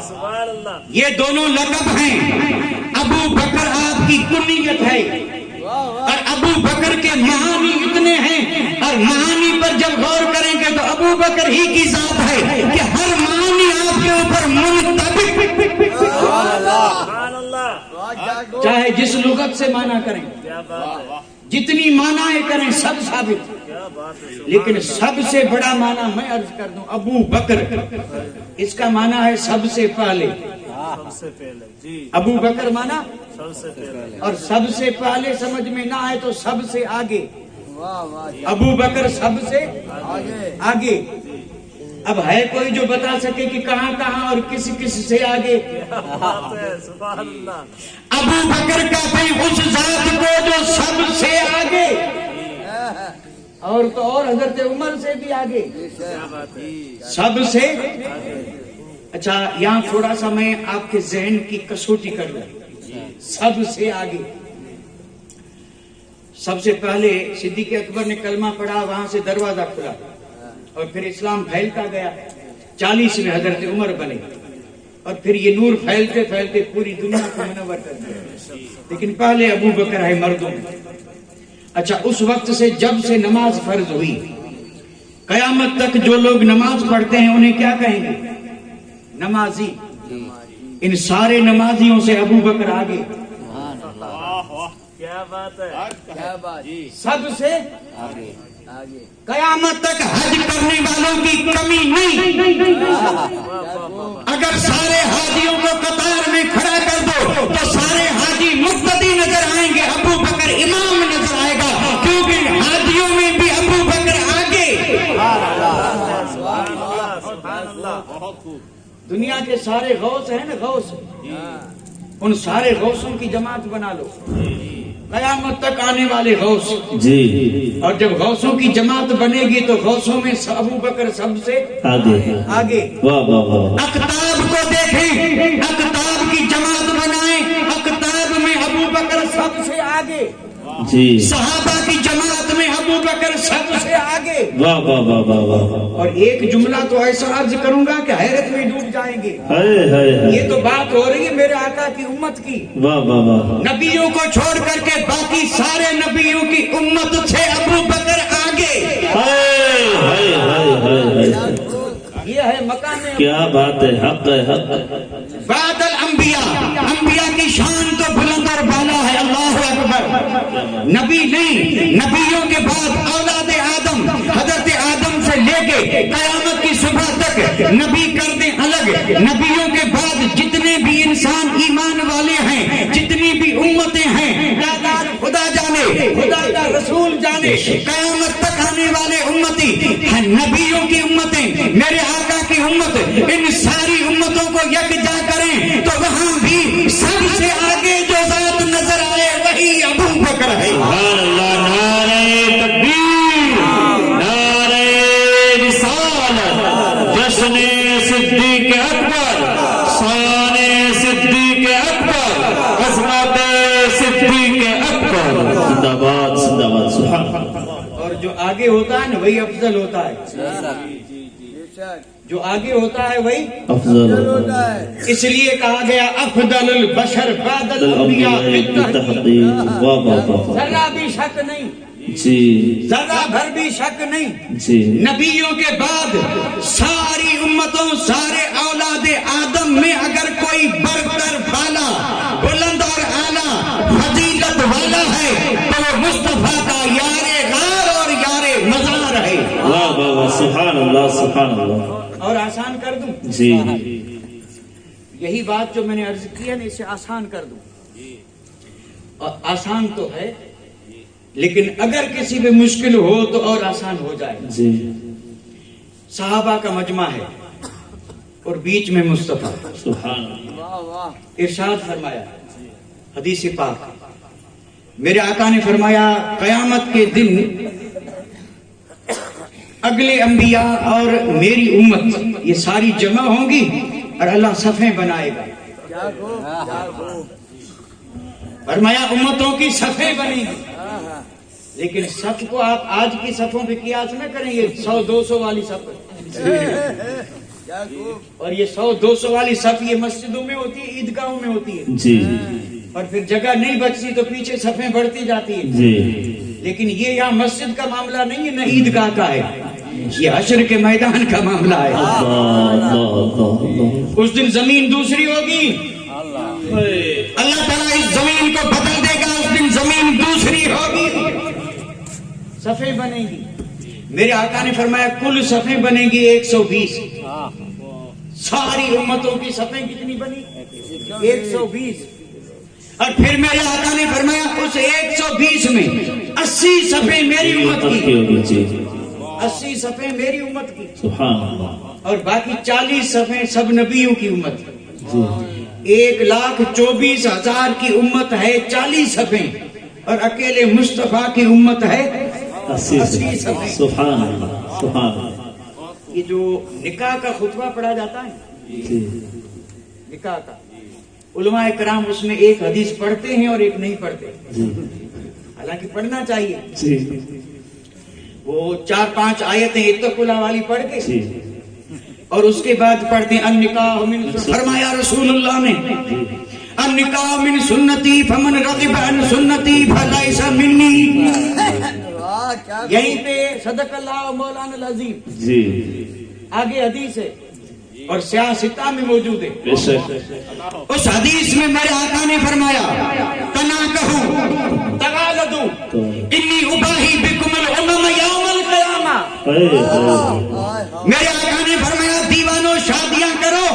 سبحان اللہ. یہ دونوں لقب ہیں. ابو بکر آپ کی کنیت ہے, اور ابو بکر کے معانی اتنے ہیں, اور معانی پر جب غور کریں گے تو ابو بکر ہی کی ذات ہے کہ ہر معانی آپ کے اوپر منطبق, چاہے جس لغت سے معنی کریں, جتنی معنی کریں سب ثابت. لیکن سب سے بڑا معنی میں عرض کر دوں, ابو بکر اس کا معنی ہے سب سے پہلے. ابو بکر مانا اور سب سے پہلے سمجھ میں نہ آئے تو سب سے آگے. ابو بکر سب سے آگے. اب ہے کوئی جو بتا سکے کہ کہاں کہاں اور کس کس سے آگے؟ بات ہے سبحان اللہ ابو بکر کہتے ہیں اس ذات کو جو سب سے آگے، اور تو اور حضرت عمر سے بھی آگے، سب سے۔ اچھا یہاں تھوڑا سا میں آپ کے ذہن کی کسوٹی کر لوں، سب سے آگے۔ سب سے پہلے صدیق اکبر نے کلمہ پڑھا، وہاں سے دروازہ کھلا، اور پھر اسلام پھیلتا گیا، 40 میں حضرت عمر بنے، اور پھر یہ نور پھیلتے پھیلتے پوری دنیا کو منور کر دیا۔ لیکن پہلے ابو بکر ہے مردوں میں۔ اچھا اس وقت سے جب سے نماز فرض ہوئی، قیامت تک جو لوگ نماز پڑھتے ہیں انہیں کیا کہیں گے؟ نمازی۔ ان سارے نمازیوں سے ابو بکر آگے، کیا بات ہے کیا بات سب سے آگے۔ قیامت تک حج کرنے والوں کی کمی نہیں۔ اگر سارے حاجیوں کو قطار میں کھڑا کر دو تو سارے حاجی مقتدی نظر آئیں گے، ابو بکر امام نظر آئے گا، کیونکہ حاجیوں میں بھی ابو بکر آگے۔ دنیا کے سارے غوث ہیں نا، غوث، ان سارے غوثوں کی جماعت بنا لو، قیامت تک آنے والے غوث جی، اور جب غوثوں کی جماعت بنے گی تو غوثوں میں ابو بکر سب سے آگے۔ واہ واہ واہ، اقطاب کو دیکھیں، اقطاب کی جماعت بنائیں، اقطاب میں ابو بکر سب سے آگے، جی، صحابہ کی جماعت میں ابو بکر سب سے آگے۔ واہ واہ واہ واہ واہ، اور ایک جملہ تو ایسا عرض کروں گا کہ حیرت میں ڈوب جائیں گے۔ ہائے ہائے ہائے، یہ تو بات ہو رہی ہے میرے آقا کی امت کی، واہ واہ واہ، نبیوں کو چھوڑ کر کے باقی سارے نبیوں کی امت سے ابو بکر آگے۔ ہائے ہائے ہائے ہائے، یہ ہے مقام کیا بات ہے، حق ہے حق۔ بعد الانبیاء، انبیاء کی شان تو بلند اور بالا ہے، اللہ اکبر۔ نبی نہیں، نبیوں کے بعد اولاد آدم، حضرت آدم سے لے کے قیامت کی صبح تک نبی کر دیں الگ۔ نبیوں کے بعد جتنے بھی انسان ایمان والے ہیں، جتنی بھی امتیں ہیں، تعداد خدا جانے، خدا کا رسول جانے، قیامت تک آنے والے امتی ہیں نبیوں کی امتیں، میرے آقا کی امت، ان ساری امتوں کو یکجا کریں تو وہاں بھی سب سے آگے جو ذات نظر آئے وہی ابو بکر ہے۔ سبحان اللہ، نعرہ تکبیر، نعرہ رسالت، جشن صدیق اکبر، شان صدیق اکبر، عظمت صدیق اکبر، زندہ باد زندہ باد، سبحان اللہ۔ اور جو آگے ہوتا ہے نا وہی افضل ہوتا ہے، جو آگے ہوتا ہے وہی افضل ہوتا ہے، اس لیے کہا گیا افضل البشر بعد الانبیاء بالتحقیق۔ واہ واہ واہ، ذرا بھی شک نہیں، جی ذرا بھر بھی شک نہیں، جی، نبیوں کے بعد ساری امتوں، سارے اولاد آدم میں اگر کوئی برتر بالا، بلند اور اعلیٰ فضیلت والا ہے تو وہ مصطفیٰ کا یار غار اور یار مزار ہے۔ واہ واہ واہ، سبحان اللہ سبحان اللہ۔ اور آسان کر دوں، جی، یہی بات جو میں نے عرض کیا نا اسے آسان کر دوں، اور آسان تو ہے لیکن اگر کسی پہ مشکل ہو تو اور آسان ہو جائے۔ جی، صحابہ کا مجمع ہے اور بیچ میں مصطفیٰ، سبحان اللہ، ارشاد فرمایا حدیث پاک، میرے آقا نے فرمایا قیامت کے دن اگلے انبیاء اور میری امت یہ ساری جمع ہوں گی اور اللہ صفیں بنائے گا۔ فرمایا امتوں کی صفیں بنیں گی، لیکن صف کو آپ آج کی صفوں پہ قیاس نہ کریں، یہ 100-200 والی صف، اور یہ 100-200 والی صف یہ مسجدوں میں ہوتی ہے، عیدگاہوں میں ہوتی ہے، جی اور پھر جگہ نہیں بچتی تو پیچھے صفیں بڑھتی جاتی ہیں۔ جی، لیکن یہ یہاں مسجد کا معاملہ نہیں ہے، نہ عیدگاہ کا ہے، یہ حشر کے میدان کا معاملہ ہے۔ اللہ اللہ اللہ، اس دن زمین دوسری ہوگی، اللہ تعالیٰ اس زمین کو بدل دے گا، اس دن زمین دوسری ہوگی، صفیں بنے گی۔ میرے آقا نے فرمایا کل صفیں بنے گی 120، ساری امتوں کی صفیں کتنی بنی؟ 120، اور پھر میرے آقا نے فرمایا اس 120 میں 80 صفیں میری امت کی، جی، 80 صفیں میری امت کی۔ سبحان اللہ، اور باقی 40 صفحے سب نبیوں کی امت ہے. 1,24,000 کی امت ہے 40 صفحے اور اکیلے مصطفیٰ کی امت ہے 80 صفحے. سبحان اللہ سبحان اللہ. یہ جو نکاح کا خطبہ پڑھا جاتا ہے نکاح کا، علماء کرام اس میں ایک حدیث پڑھتے ہیں اور ایک نہیں پڑھتے، حالانکہ پڑھنا چاہیے. وہ 4-5 آیتیں اتقوا اللہ والی پڑھ کے اور اس کے بعد پڑھتے ہیں النکاح من، فرمایا رسول اللہ نے النکاح من سنتی فمن رغب عن سنتی فلیس منی. یہیں پہ صدق اللہ مولانا العظیم. آگے حدیث ہے اور سیاستہ میں موجود ہے. اس حدیث میں میرے آقا نے فرمایا تناکحوا تغالدوا انی اباہی بکم الامم یوم القیامہ. میرے آقا نے فرمایا دیوانوں شادیاں کرو،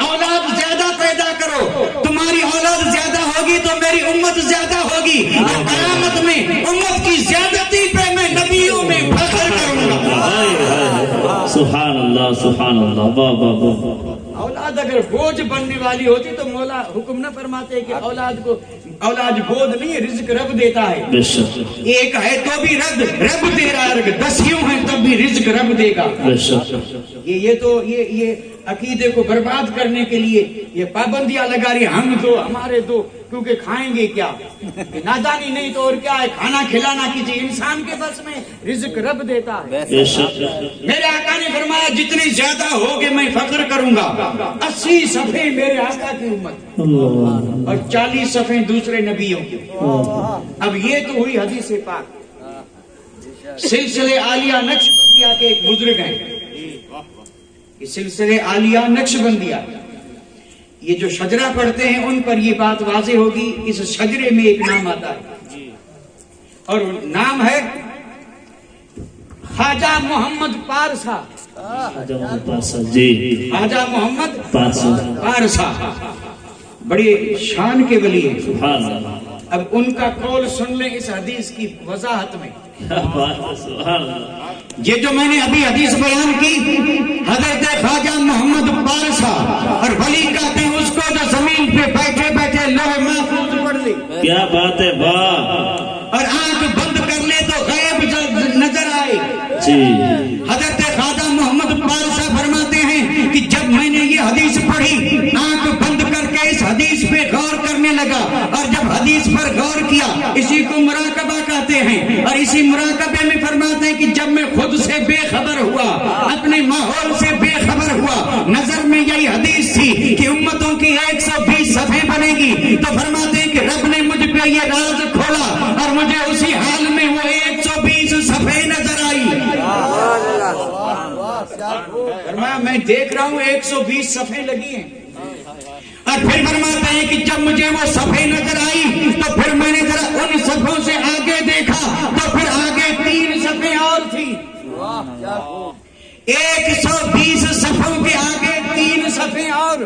اولاد زیادہ پیدا کرو، تمہاری اولاد زیادہ ہوگی تو میری امت زیادہ ہوگی، قیامت میں امت کی زیادتی پہ میں نبیوں میں فخر کروں گا. سبحان اللہ سبحان اللہ. واہ واہ واہ. اولاد اگر بوجھ بننے والی ہوتی تو مولا حکم نہ فرماتے کہ اولاد بوجھ نہیں، رزق رب دیتا ہے. ایک ہے تو بھی رب دے رہا ہے، 10 ہیں تب بھی رزق رب دے گا. یہ عقیدے کو برباد کرنے کے لیے یہ پابندیاں لگا رہی، ہم دو ہمارے دو، کیونکہ کھائیں گے کیا؟ نادانی نہیں تو اور کیا ہے، کھانا کھلانا کسی انسان کے بس میں، رزق رب دیتا ہے. میرے آقا نے فرمایا جتنے زیادہ ہوگے میں فخر کروں گا. 80 صفحے میرے آقا کی امت اور 40 صفحے دوسرے نبیوں کی. اب یہ تو ہوئی حدیث پاک. سلسلے عالیہ نقشبندیہ کے ایک بزرگ ہیں، یہ سلسلے عالیہ نقشبندیہ، یہ جو شجرہ پڑھتے ہیں ان پر یہ بات واضح ہوگی. اس شجرے میں ایک نام آتا ہے اور نام ہے خواجہ محمد پارسا. خواجہ محمد پارسا بڑے شان کے ولی ہیں. اب ان کا قول سن لیں اس حدیث کی وضاحت میں. یہ جو میں نے ابھی حدیث بیان کی، حضرت خواجہ محمد پارسا، اور ولی کہتے ہیں اس کو جو زمین پہ بیٹھے بیٹھے لوح محفوظ پڑھ لے. کیا بات ہے، واہ. اور آنکھ بند کر لے تو غیب نظر آئے. حضرت خواجہ محمد پارسا فرماتے ہیں کہ جب میں نے یہ حدیث پڑھی، آنکھ بند کر کے اس حدیث پہ غور کرنے لگا، اور جب حدیث پر غور کیا، اسی کو مراقبہ کہتے ہیں، اور اسی مراقبے میں فرماتے ہیں کہ جب میں خود سے بے خبر ہوا، اپنے ماحول سے بے خبر ہوا، نظر میں یہی حدیث تھی کہ امتوں کی 120 صفحے بنے گی، تو فرماتے ہیں کہ رب نے مجھ پہ یہ راز کھولا اور مجھے اسی حال میں وہ 120 صفحے نظر آئی. فرمایا میں دیکھ رہا ہوں 120 صفحے لگی ہیں. اور پھر فرماتے ہیں کہ جب مجھے وہ صفحے نظر آئی تو پھر میں نے ذرا ان صفحوں سے آگے دیکھا تو پھر آگے 3 صفحے اور تھی. 120 صفحوں کے آگے 3 صفحے اور.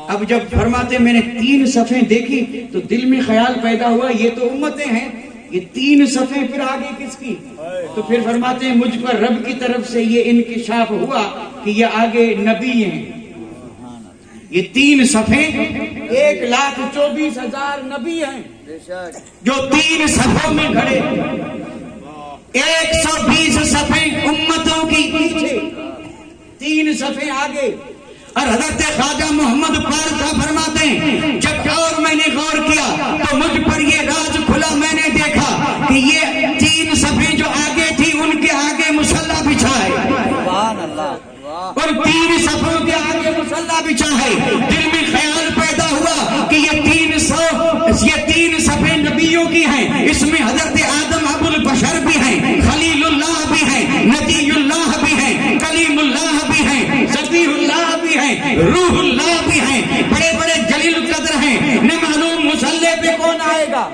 اب جب فرماتے میں نے 3 صفحے دیکھی تو دل میں خیال پیدا ہوا یہ تو امتیں ہیں، یہ 3 صفحے پھر آگے کس کی؟ تو پھر فرماتے ہیں مجھ پر رب کی طرف سے یہ انکشاف ہوا کہ یہ آگے نبی ہیں. یہ 3 صفحے 1,24,000 نبی ہیں جو 3 صفحوں میں کھڑے. 120 صفحے امتوں کی پیچھے، 3 صفحے آگے. اور حضرت خواجہ محمد پارسا فرماتے ہیں جب اور میں نے غور کیا تو مجھ پر یہ راز کھلا. میں نے دیکھا کہ یہ 3 صفحے جو آگے تھی ان کے آگے مصلی بچھا ہے، اور 3 صفحوں کے آگے مصلی بچھا ہے. دل میں خیال پیدا ہوا کہ یہ 3 صفحے نبیوں کی ہیں. اس میں حضرت آدم ابو البشر بھی ہیں، خلیل اللہ بھی ہیں، نبی اللہ بھی ہیں، کلیم اللہ بھی ہیں، ذبیح اللہ بھی ہیں، روح اللہ بھی ہیں. بڑے بڑے جلیل القدر ہیں. نہ معلوم مصلی پہ کون آئے گا،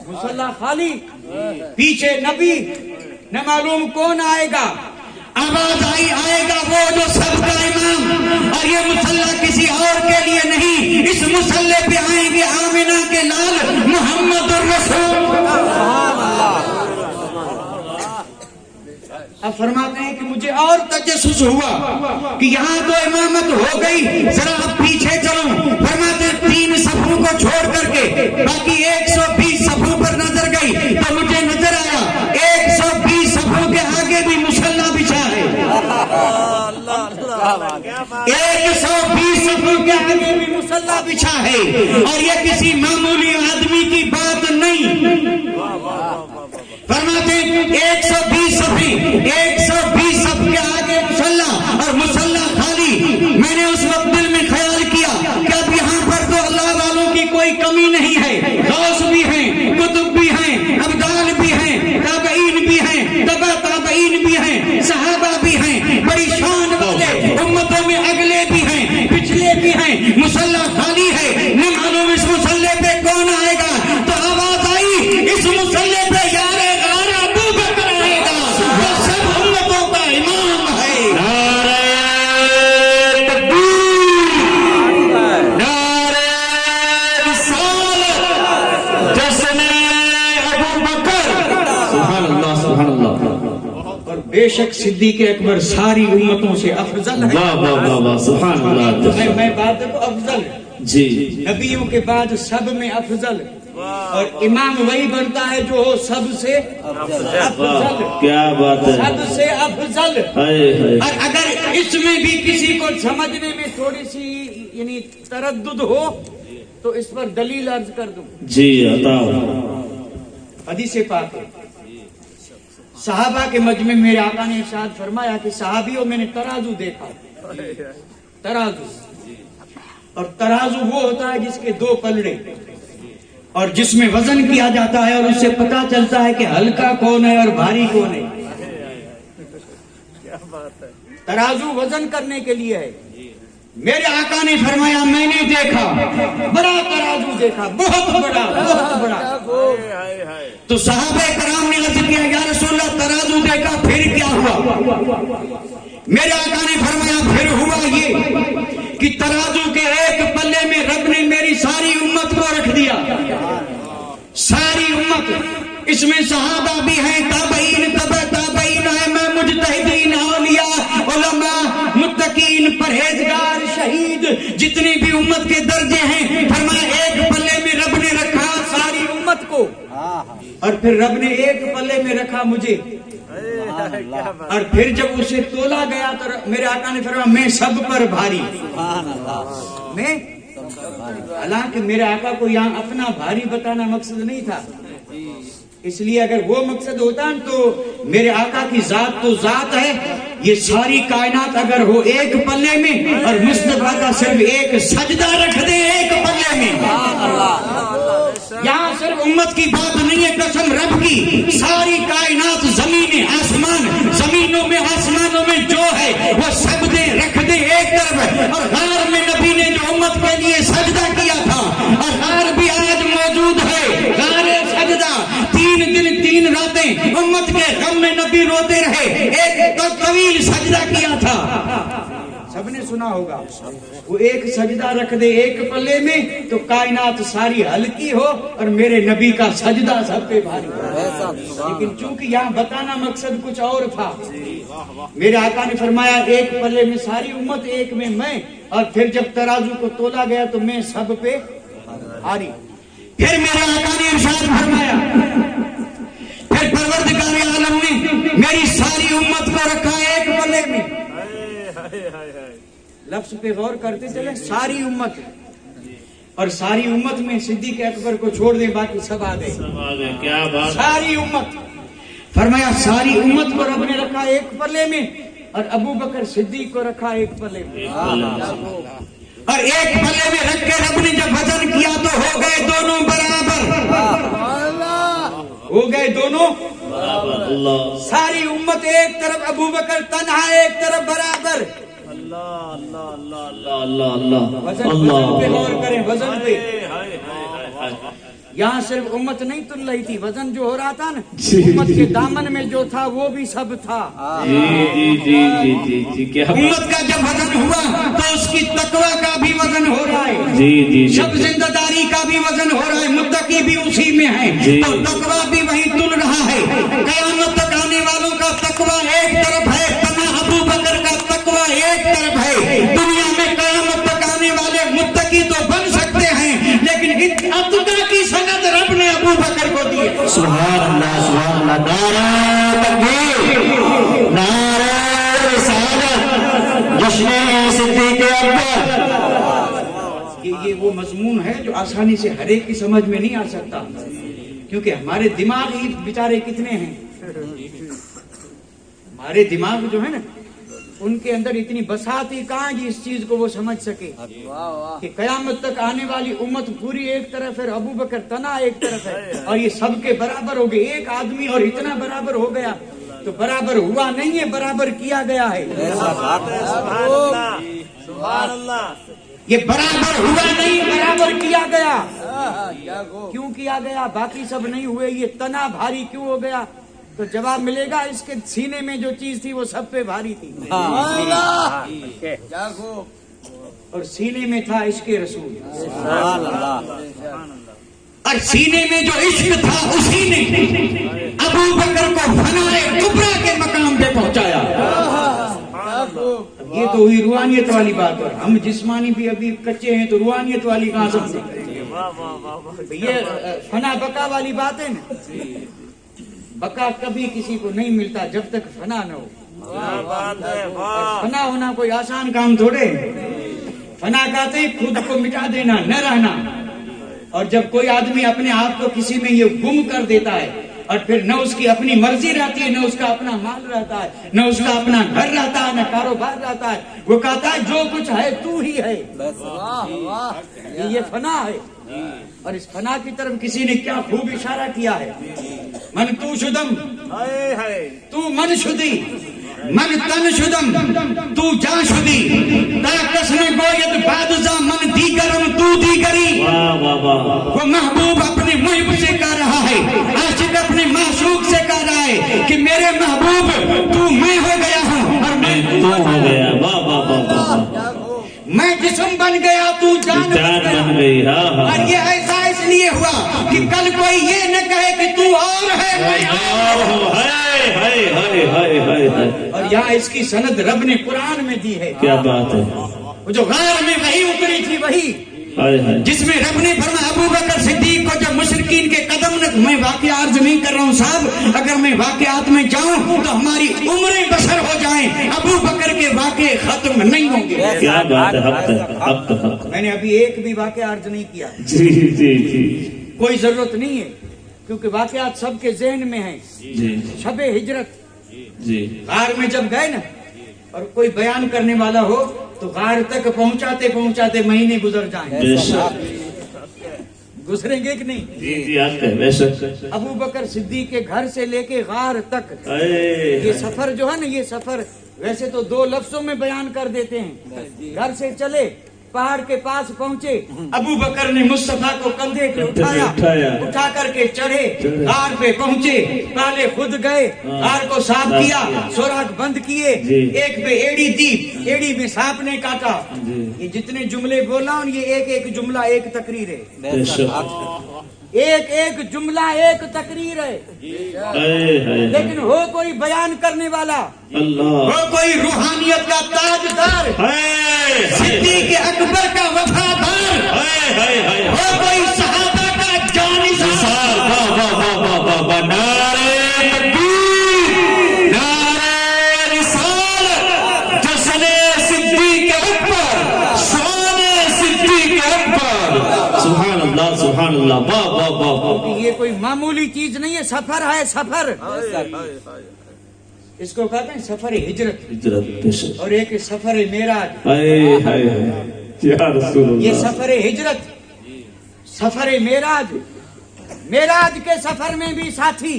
مصلی خالی، پیچھے نبی، نہ معلوم کون آئے گا. آواز آئے گا وہ جو سب کا امام، اور یہ مصلی کسی اور کے لیے نہیں، اس مصلی پہ آئیں گے آمنہ کے لال محمد الرسول. اب فرماتے ہیں کہ مجھے اور تجسس ہوا کہ یہاں تو امامت ہو گئی، ذرا اب پیچھے چلوں. فرماتے ہیں 3 صفوں کو چھوڑ کر کے باقی 120 صفوں پر نظر گئی تو مجھے نظر آیا 120 صفوں کے آگے بھی مصلی بچھا ہے. 120 صفوں کے آگے بھی مصلی بچھا ہے، اور یہ کسی معمولی آدمی کی بات نہیں. فرماتے ہیں 120 صفیں، 120 صف کے آگے مصلی اور مصلی خالی. میں نے اس وقت دل میں خیال کیا کہ اب یہاں پر تو اللہ والوں کی کوئی کمی نہیں ہے، غوث بھی ہیں، قطب بھی ہیں، ابدال بھی ہیں، تابعین بھی ہیں، تبع تابعین بھی ہیں، صحابہ بھی ہیں، بڑی شان والے امتوں میں اگلے بھی ہیں، پچھلے بھی ہیں. مصلی خالی ہے، نہ معلوم اس مصلی پہ کون آئے گا. تو آواز آئی اس مصلی پہ یار غار ابو بکر آئے گا، وہ سب امتوں کا امام ہے. نعرہ تکبیر، نعرہ رسالت، جشن ابو بکر. سبحان اللہ، سبحان اللہ. اور بے شک صدیق اکبر ساری امتوں سے افضل ہے. واہ واہ واہ واہ، سبحان اللہ. میں بات کو افضل جی نبیوں کے بعد سب میں افضل، اور امام وہی بنتا ہے جو ہو سب سے افضل. کیا بات ہے، سب سے افضل. ہائے ہائے. اور اگر اس میں بھی کسی کو سمجھنے میں تھوڑی سی یعنی تردد ہو تو اس پر دلیل عرض کر دوں. جی عطا. حدیث پاک ہے، صحابہ کے مجمع میں میرے آقا نے ارشاد فرمایا کہ صحابیوں میں نے ترازو دیکھا. ترازو، اور ترازو وہ ہوتا ہے جس کے 2 پلڑے اور جس میں وزن کیا جاتا ہے اور اس سے پتا چلتا ہے کہ ہلکا کون ہے اور بھاری کون ہے. ترازو وزن کرنے کے لیے ہے. میرے آقا نے فرمایا میں نے دیکھا بڑا ترازو دیکھا، بہت بڑا، بہت بڑا. تو صحابہ کرام نے عرض کیا یا رسول اللہ ترازو دیکھا پھر کیا ہوا؟ میرے آقا نے فرمایا پھر ہوا یہ کہ ترازو کے ایک پلے میں رب نے میری ساری امت کو رکھ دیا. ساری امت، اس میں صحابہ بھی ہیں، تابعین، تبع تابعین ہیں، میں مجتہدین، اولیاء، علماء، متقین، پرہیزگار، شہید، جتنی بھی امت کے درجے ہیں. فرمایا ایک پلے میں رب نے رکھا ساری امت کو، اور پھر رب نے ایک پلے میں رکھا مجھے. اور پھر جب اسے تولا گیا تو میرے آقا نے فرمایا میں سب پر بھاری. میں، حالانکہ میرے آقا کو یہاں اپنا بھاری بتانا مقصد نہیں تھا، اس لیے اگر وہ مقصد ہوتا تو میرے آقا کی ذات تو ذات ہے. یہ ساری کائنات اگر ہو ایک پلے میں اور مصطفیٰ کا صرف ایک سجدہ رکھ دے ایک پلے میں. یہاں صرف امت کی بات نہیں ہے، قسم رب کی ساری کائنات، زمینیں، آسمان، زمینوں میں آسمانوں میں جو ہے وہ سب دے رکھ دے ایک طرف. اور غار میں نبی نے جو امت کے لیے سجدہ کیا تھا، اور غار بھی آج موجود ہے، غار سجدہ. 3 دن 3 راتیں امت کے غم میں نبی روتے رہے، ایک طویل سجدہ کیا تھا. سب نے سنا ہوگا وہ ایک سجدہ رکھ دے ایک پلے میں تو کائنات ساری ہلکی ہو اور میرے نبی کا سجدہ سب پہ بھاری ہو. لیکن چونکہ یہاں بتانا مقصد کچھ اور تھا، میرے آقا نے فرمایا ایک پلے میں ساری امت، ایک میں میں. اور پھر جب ترازو کو تولا گیا تو میں سب پہ بھاری. پھر میرے آقا نے ارشاد فرمایا، پھر پروردگار عالم نے میری ساری امت کو رکھا ایک پلے میں. لفظ پہ غور کرتے چلے، ساری امت. اور ساری امت میں صدیق اکبر کو چھوڑ دیں باقی سب آ گئے. کیا بات. ساری امت، فرمایا ساری امت کو رب نے رکھا ایک پلے میں، اور ابو بکر صدیق کو رکھا ایک پلے میں. اور ایک پلے میں رکھ کے رب نے جب وزن کیا تو ہو گئے دونوں برابر. ہو گئے دونوں اللہ. ساری امت ایک طرف، ابو بکر تنہا ایک طرف برابر. وزن پہ غور کریں، وزن پہ. یہاں صرف امت نہیں تل رہی تھی، وزن جو ہو رہا تھا نا امت کے دامن میں جو تھا وہ بھی سب تھا. امت کا جب وزن ہوا تو اس کی تقویٰ کا بھی وزن ہو رہا ہے، شب زندہ داری کا بھی وزن ہو رہا ہے، متقی بھی اسی میں ہے، اور تقویٰ بھی وہی تل رہا ہے. قیامت تک آنے والوں کا تقویٰ ایک یہ وہ مضمون ہے جو آسانی سے ہر ایک کی سمجھ میں نہیں آ سکتا، کیونکہ ہمارے دماغ ہی بیچارے کتنے ہیں، ہمارے دماغ جو ہے نا ان کے اندر اتنی بساط ہی کہاں جی اس چیز کو وہ سمجھ سکے کہ قیامت تک آنے والی امت پوری ایک طرف ہے، ابو بکر تنا ایک طرف ہے، اور یہ سب کے برابر ہو گئے، ایک آدمی اور اتنا برابر ہو گیا تو برابر ہوا نہیں ہے، برابر کیا گیا ہے۔ سبحان اللہ، یہ برابر ہوا نہیں، برابر کیا گیا۔ کیوں کیا گیا؟ باقی سب نہیں ہوئے، یہ تنا بھاری کیوں ہو گیا؟ تو جواب ملے گا، اس کے سینے میں جو چیز تھی وہ سب پہ بھاری تھی، اور سینے میں تھا عشق رسول، اور سینے میں جو عشق تھا اسی نے ابو بکر کو فنائے کبریٰ کے مقام پہ پہنچایا۔ یہ تو ہوئی روحانیت والی بات، اور ہم جسمانی بھی ابھی کچے ہیں تو روحانیت والی کہاں سمجھیں؟ یہ فنا بقا والی بات ہے نا، بقا کبھی کسی کو نہیں ملتا جب تک فنا نہ ہو، اور فنا ہونا کوئی آسان کام تھوڑے، فنا کہتے ہیں خود کو مٹا دینا، نہ رہنا، اور جب کوئی آدمی اپنے آپ کو کسی میں یہ گم کر دیتا ہے، اور پھر نہ اس کی اپنی مرضی رہتی ہے، نہ اس کا اپنا مال رہتا ہے، نہ اس کا اپنا گھر رہتا ہے، نہ کاروبار رہتا ہے، وہ کہتا ہے جو کچھ ہے تو ہی ہے، یہ فنا ہے۔ اور اس فنا کی طرف کسی نے کیا خوب اشارہ کیا ہے، من تو شدم تو من شدی، من تن شدم تو جا شدی، تا کسن گوید بادزا من دیگرم تو دیگری۔ وہ محبوب اپنے محب سے کہہ رہا ہے، عاشق اپنے معشوق سے کہہ رہا ہے کہ میرے محبوب تو میں ہو گیا ہوں اور میں تو ہو گیا، میں جسم بن گیا تو جان بن گئی، اور یہ ایسا اس لیے ہوا کہ کل کوئی یہ نہ کہے کہ تو اور ہے میں اور ہوں۔ اور یہاں اس کی سند رب نے قرآن میں دی ہے، کیا بات ہے، وہ جو غار میں وہی اتری تھی، وہی جس میں رب نے فرمایا ابو بکر صدیق کو جب مشرکین کے قدم نے، میں واقعہ عرض نہیں کر رہا ہوں صاحب، اگر میں واقعات میں جاؤں تو ہماری عمریں بسر ہو جائیں، ابو بکر کے واقعے ختم نہیں ہوں گے۔ کیا بات ہے، حق۔ میں نے ابھی ایک بھی واقعہ عرض نہیں کیا، جی جی جی کوئی ضرورت نہیں ہے، کیونکہ واقعات سب کے ذہن میں ہیں۔ جی شب ہجرت جی، غار میں جب گئے نا، اور کوئی بیان کرنے والا ہو تو غار تک پہنچاتے پہنچاتے مہینے گزر جائیں، بے شک، گزریں گے کہ نہیں؟ جی جی، بے شک۔ ابو بکر صدیق کے گھر سے لے کے غار تک یہ سفر جو ہے نا، یہ سفر ویسے تو 2 لفظوں میں بیان کر دیتے ہیں۔ گھر سے چلے، پہاڑ کے پاس پہنچے، ابو بکر نے مصطفیٰ کو کندھے پہ اٹھایا، اٹھا کر کے چڑھے، غار پہ پہنچے، پہلے خود گئے، غار کو صاف کیا، سوراخ بند کیے، ایک پہ ایڑی دی، ایڑی میں سانپ نے کاٹا۔ یہ جتنے جملے بولا ہوں یہ ایک ایک جملہ ایک تقریر ہے، ایک ایک جملہ ایک تقریر ہے، لیکن ہو کوئی بیان کرنے والا، ہو کوئی روحانیت کا تاجدار، صدیق اکبر کا وفادار، ہو کوئی صحابہ کا جانشین، نعرہ تکبیر، نعرہ رسالت، جشن صدیق اکبر، شان صدیق اکبر، سبحان اللہ سبحان اللہ، واہ واہ واہ واہ۔ یہ کوئی معمولی چیز نہیں ہے، سفر ہے، سفر، اس کو کہتے ہیں سفر ہجرت، اور ایک سفر معراج۔ یا رسول اللہ، یہ سفر ہجرت، سفر معراج، معراج کے سفر میں بھی ساتھی،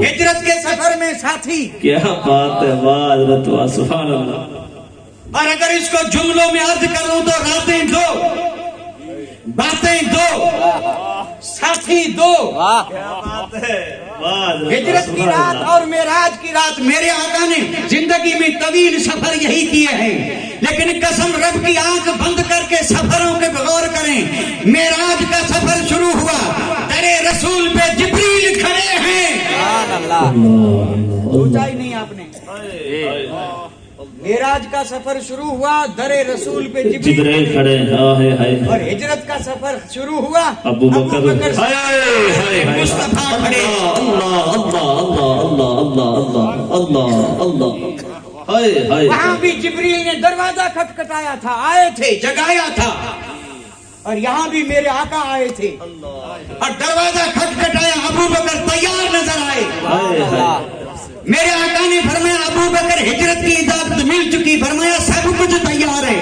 ہجرت کے سفر میں ساتھی، کیا بات ہے، واہ حضرت واہ، سبحان اللہ۔ اور اگر اس کو جملوں میں عرض کروں تو راتیں 2، باتیں 2، ساتھی 2۔ ہجرت کی رات اور معراج کی رات، میرے آقا نے زندگی میں طویل سفر یہی کیے ہیں، لیکن قسم رب کی آنکھ بند کر کے سفروں کے غور کریں، معراج کا سفر شروع ہوا، درے رسول پہ جبریل کھڑے ہیں، سوچا ہی نہیں آپ نے، معراج کا سفر شروع ہوا، درے رسول پہ جبریل کھڑے ہیں، اور ہجرت کا سفر شروع ہوا، ابو بکر مصطفیٰ کھڑے۔ اللہ اللہ اللہ اللہ اللہ اللہ اللہ، ہائے ہائے وہاں بھی جبریل نے دروازہ کھٹکھٹایا تھا، آئے تھے، جگایا تھا، اور یہاں بھی میرے آقا آئے تھے اور دروازہ کھٹکھٹایا، ابو بکر تیار نظر آئے۔ ہائے ہائے میرے آقا نے فرمایا ابو بکر ہجرت کی اجازت مل چکی، فرمایا سب کچھ تیار ہے،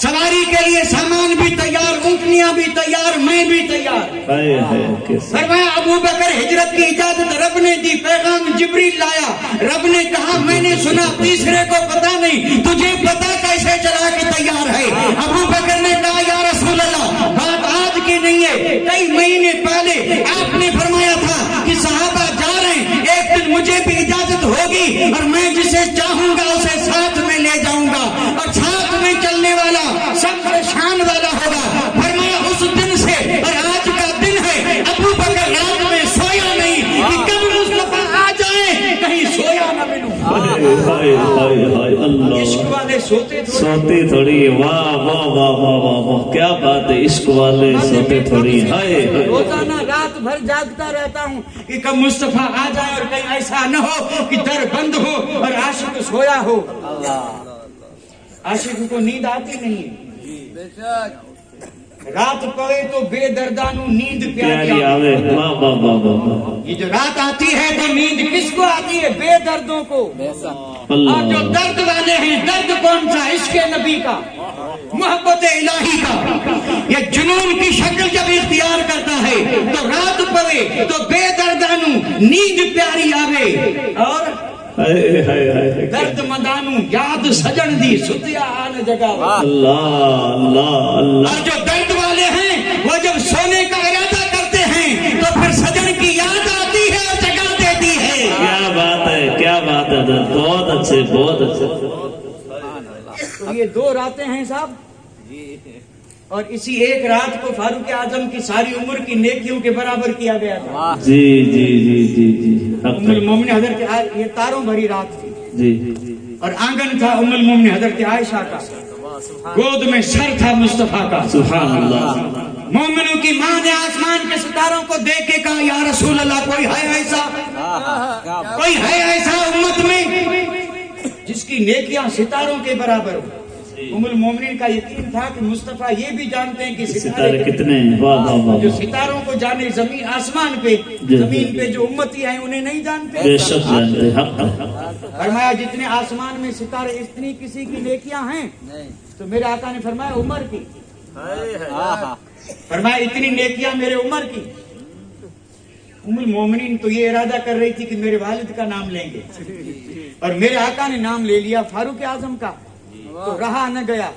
سواری کے لیے سامان بھی تیار، اونٹنیاں بھی تیار، میں بھی تیار۔ ہائے ہائے فرمایا ابو بکر ہجرت کی اجازت رب نے دی، پیغام جبریل لایا، رب نے کہا میں نے سنا تیسرے کو پتا نہیں، تجھے پتا کیسے چلا کہ تیار ہے؟ ابو بکر نے کہا یا رسول اللہ بات آج کی نہیں ہے، کئی مہینے پہلے آپ نے فرمایا تھا کہ صحابہ جا رہے ہیں، ایک دن مجھے بھی اجازت ہوگی اور میں جسے چاہوں گا اسے ساتھ میں لے جاؤں گا، اور ساتھ میں چلنے والا سب سے شان والا ہوگا۔ فرمایا اس دن سے اور آج کا دن ہے، ابو بکر رات میں سویا نہیں کہ کب مصطفیٰ آ جائیں کہیں سویا نہ ملوں۔ ہائے ہائے ہائے اللہ، عشق والے سوتے سوتے تھوڑی، واہ واہ واہ واہ واہ واہ، کیا بات ہے، عشق والے سوتے تھوڑی، ہائے ہائے روزانہ رات بھر جاگتا رہتا ہوں کہ کب مصطفیٰ آ جائے اور کہیں ایسا نہ ہو کہ در بند ہو اور عاشق سویا ہو۔ عاشق کو نیند آتی نہیں، رات پوے تو بے دردانو نیند پیاری پیاری آوے۔ آوے، واہ واہ واہ واہ، یہ جو رات آتی ہے تو نیند کس کو آتی ہے؟ بے دردوں کو۔ اور جو اللہ درد والے ہیں، درد کون سا؟ عشق نبی کا، محبت الہی کا۔ یہ جنون کی شکل جب اختیار کرتا ہے تو رات پوے تو بے دردانو نیند پیاری آوے، اور ہائے ہائے ہائے، درد مدانو یاد سجن دی ستیا آن جگاوا۔ اللہ اللہ اللہ، اور جو درد والے ہیں وہ جب سونے کا ارادہ کرتے ہیں تو پھر سجن کی یاد آتی ہے اور جگا دیتی ہے۔ کیا بات ہے، کیا بات ہے، بہت اچھے بہت اچھے۔ تو یہ دو راتیں ہیں صاحب، اور اسی ایک رات کو فاروق اعظم کی ساری عمر کی نیکیوں کے برابر کیا گیا تھا۔ جی جی جی جی جی، ام المومن حضرت یہ تاروں بھری رات تھی، جی اور آنگن تھا ام المومن حضرت عائشہ کا، گود میں سر تھا مصطفیٰ کا۔ سبحان اللہ، مومنوں کی ماں نے آسمان کے ستاروں کو دیکھ کے کہا یا رسول اللہ کوئی ہے ایسا، کوئی ہے ایسا امت میں جس کی نیکیاں ستاروں کے برابر ہو؟ ام المومنین کا یقین تھا کہ مصطفیٰ یہ بھی جانتے ہیں کہ ستارے کتنے ہیں، واہ واہ واہ، جو ستاروں کو جانے زمین آسمان پہ، زمین پہ جو امتی ہیں انہیں نہیں جانتے۔ بے شک جانتے، حق۔ فرمایا جتنے آسمان میں ستارے اتنی کسی کی نیکیاں ہیں، تو میرے آقا نے فرمایا عمر کی، فرمایا اتنی نیکیاں میرے عمر کی۔ ام المومنین تو یہ ارادہ کر رہی تھی کہ میرے والد کا نام لیں گے، اور میرے آقا نے نام لے لیا فاروق اعظم کا، تو رہا نہ گیا،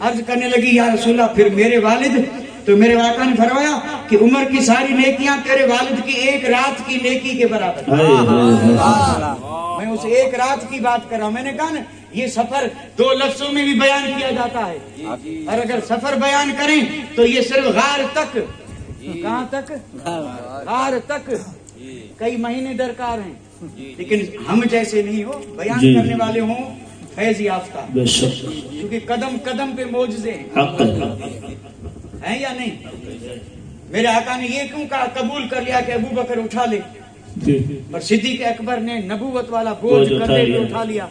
عرض کرنے لگی یا رسول اللہ پھر میرے والد؟ تو میرے آقا نے فرمایا کہ عمر کی ساری نیکیاں تیرے والد کی ایک رات کی نیکی کے برابر۔ میں اس ایک رات کی بات کر رہا ہوں۔ میں نے کہا نا یہ سفر دو لفظوں میں بھی بیان کیا جاتا ہے، اور اگر سفر بیان کریں تو یہ صرف غار تک، کہاں تک؟ غار تک کئی مہینے درکار ہیں، لیکن ہم جیسے نہیں ہو، بیان کرنے والے ہوں فیض یافتہ، بے شک، کیونکہ قدم قدم پہ معجزے حق ہیں یا نہیں؟ میرے آقا نے یہ کیوں کہا، قبول کر لیا کہ ابو بکر اٹھا لے، جی، اور صدیق اکبر نے نبوت والا بوجھ کندھے پہ اٹھا لیا۔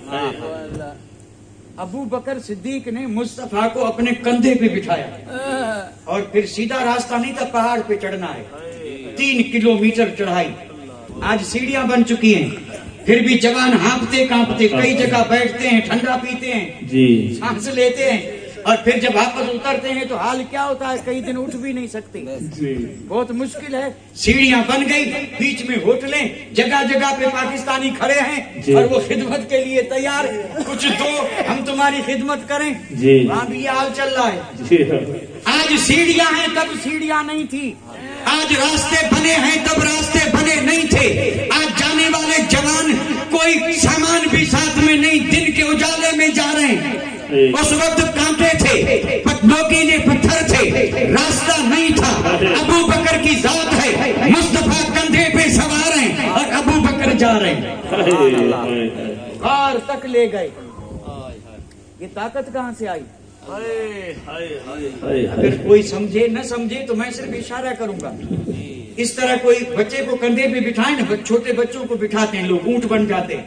ابو بکر صدیق نے مصطفیٰ کو اپنے کندھے پہ بٹھایا، اور پھر سیدھا راستہ نہیں تھا، پہاڑ پہ چڑھنا ہے، 3 کلومیٹر چڑھائی۔ آج سیڑھیاں بن چکی ہیں، پھر بھی جوان ہانپتے کانپتے کئی جگہ بیٹھتے ہیں، ٹھنڈا پیتے ہیں، جی، سانس لیتے ہیں، اور پھر جب واپس اترتے ہیں تو حال کیا ہوتا ہے، کئی دن اٹھ بھی نہیں سکتے، بہت مشکل ہے۔ سیڑھیاں بن گئی، بیچ میں ہوٹلیں، جگہ جگہ پہ پاکستانی کھڑے ہیں اور وہ خدمت کے لیے تیار، کچھ دو ہم تمہاری خدمت کریں، وہاں بھی یہ حال چل رہا ہے۔ آج سیڑھیاں ہیں تب سیڑھیاں نہیں تھی، آج راستے بنے ہیں تب راستے بنے نہیں تھے، آج جانے والے جوان کوئی سامان بھی ساتھ میں نہیں، دن کے اجالے میں جا رہے ہیں، اس وقت کانٹے تھے، نوکیلے پتھر تھے، راستہ نہیں تھا۔ ابو بکر کی ذات ہے، مصطفیٰ کندھے پہ سوار ہیں اور ابو بکر جا رہے ہیں، غار تک لے گئے۔ یہ طاقت کہاں سے آئی؟ اگر کوئی سمجھے نہ سمجھے تو میں صرف اشارہ کروں گا۔ اس طرح کوئی بچے کو کندھے پہ بٹھائے نا، چھوٹے بچوں کو بٹھاتے ہیں لوگ، اونٹ بن جاتے ہیں،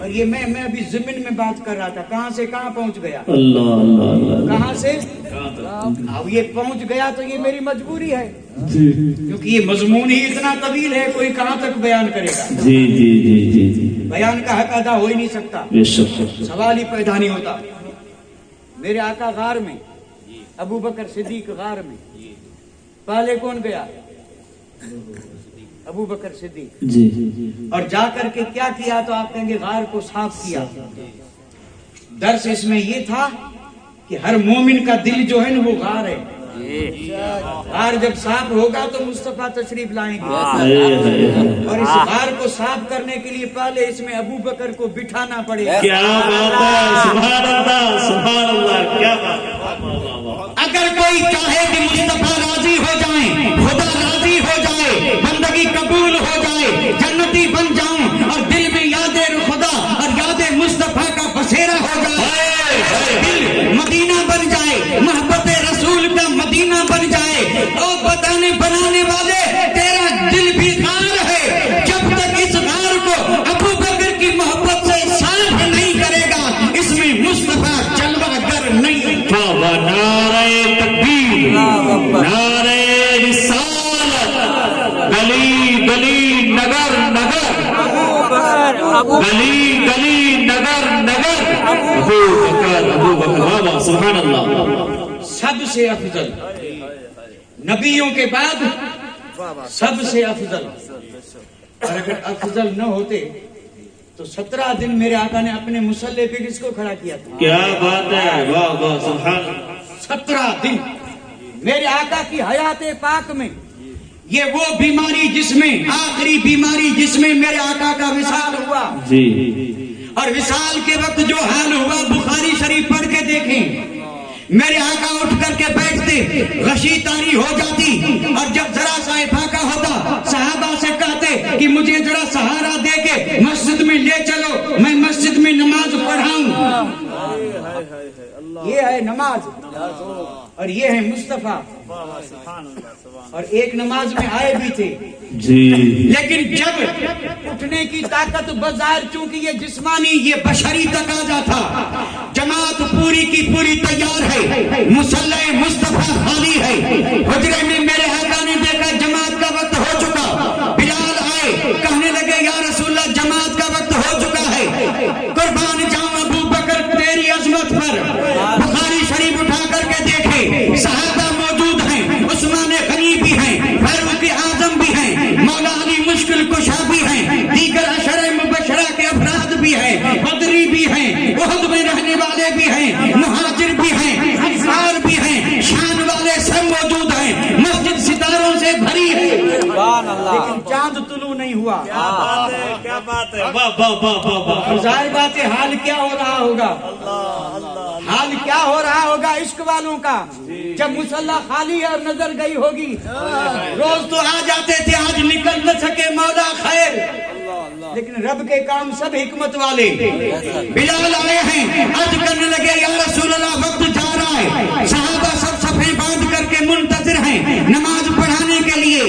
اور یہ میں ابھی ضمن میں بات کر رہا تھا، کہاں سے کہاں پہنچ گیا، اللہ اللہ اللہ کہاں سے کہاں تک؟ اب یہ پہنچ گیا تو یہ میری مجبوری ہے، جی کیونکہ یہ مضمون ہی اتنا طویل ہے، کوئی کہاں تک بیان کرے گا، جی جی جی جی جی بیان کا حق ادا ہو ہی نہیں سکتا، بے شک سوال ہی پیدا نہیں ہوتا۔ میرے آقا غار میں، ابو بکر صدیق غار میں، پہلے کون گیا؟ ابو بکر صدیق، جی اور جا کر کے کیا کیا؟ تو آپ کہیں گے غار کو صاف کیا۔ درس اس میں یہ تھا کہ ہر مومن کا دل جو ہے نا وہ غار ہے، غار جب صاف ہوگا تو مصطفیٰ تشریف لائیں گے، اور اس غار کو صاف کرنے کے لیے پہلے اس میں ابو بکر کو بٹھانا پڑے گا۔ کیا بات ہے، سبحان اللہ سبحان اللہ، کیا بات ہے۔ اگر کوئی چاہے کہ مصطفیٰ راضی ہو جائیں، خدا راضی ہو جائے، بندگی قبول ہو جائے، جنتی بن جاؤں اور دل میں یاد خدا اور یاد مصطفیٰ کا بسیرا ہو جائے، دل مدینہ بن جائے، محبت رسول کا مدینہ بن جائے، اور بنانے والے تیرا دل بھی غار ہے، جب تک اس غار کو ابو بکر کی محبت سے صاف نہیں کرے گا اس میں مصطفیٰ جلوہ گر نہیں۔ نعرہ تکبیر، نعرہ رسالت، گلی گلی نگر نگر، گلی گلی نگر نگر، ابو بکر بابا سبحان اللہ۔ سب سے افضل نبیوں کے بعد سب سے افضل، اور اگر افضل نہ ہوتے تو 17 دن میرے آقا نے اپنے مصلے پہ کس کو کھڑا کیا تھا؟ کیا بات ہے، واہ واہ سبحان اللہ۔ 17 دن میرے آقا کی حیات پاک میں، یہ وہ بیماری جس میں آخری بیماری جس میں میرے آقا کا وصال ہوا، جی اور وصال کے وقت جو حال ہوا بخاری شریف پڑھ کے دیکھیں، میرے آقا اٹھ کر کے بیٹھتے، غشی تاری ہو جاتی، اور جب ذرا سا افاقہ ہوتا صحابہ سے کہتے کہ مجھے ذرا سہارا دے کے مسجد میں لے چلو، میں مسجد میں نماز پڑھاؤں۔ یہ ہے نماز، اور یہ ہے مصطفیٰ، اور ایک نماز میں آئے بھی تھے، جی لیکن جب اٹھنے کی طاقت بظاہر چونکہ یہ جسمانی یہ بشری تقاضا تھا، جماعت پوری کی پوری تیار ہے، مصلی مصطفیٰ خالی ہے، حجرے میں میرے آقا نے دیکھا جماعت کا وقت ہو چکا، بلال آئے کہنے لگے یا رسول اللہ جماعت کا وقت ہو چکا ہے، قربان جاؤں ابو بکر تیری عظمت پر۔ بخاری شریف اٹھا کر کے دیکھے، صحابہ موجود ہیں، عثمان غنی بھی ہیں، فاروق اعظم بھی ہیں، مولا علی مشکل کشا بھی ہیں، دیگر عشرہ مبشرہ کے افراد بھی ہیں، بدری بھی ہیں، احد میں رہنے والے بھی ہیں، مہاجر بھی ہیں، انصار بھی ہیں، شان والے سب موجود ہیں، مسجد ستاروں سے بھری ہے، لیکن چاند طلوع نہیں ہوا۔ کیا بات ہے، واہ واہ واہ واہ واہ۔ ظاہر بات ہے حال کیا ہو رہا ہوگا، حال کیا ہو رہا ہوگا عشق والوں کا، جب مصلی خالی ہے اور نظر گئی ہوگی۔ روز تو آ جاتے تھے، آج نکل نہ سکے مولا خیر، لیکن رب کے کام سب حکمت والے۔ بلال آئے ہیں، عرض کرنے لگے یا رسول اللہ وقت جا رہا ہے، صحابہ سب صفیں باندھ کر کے منتظر ہیں نماز پڑھانے کے لیے۔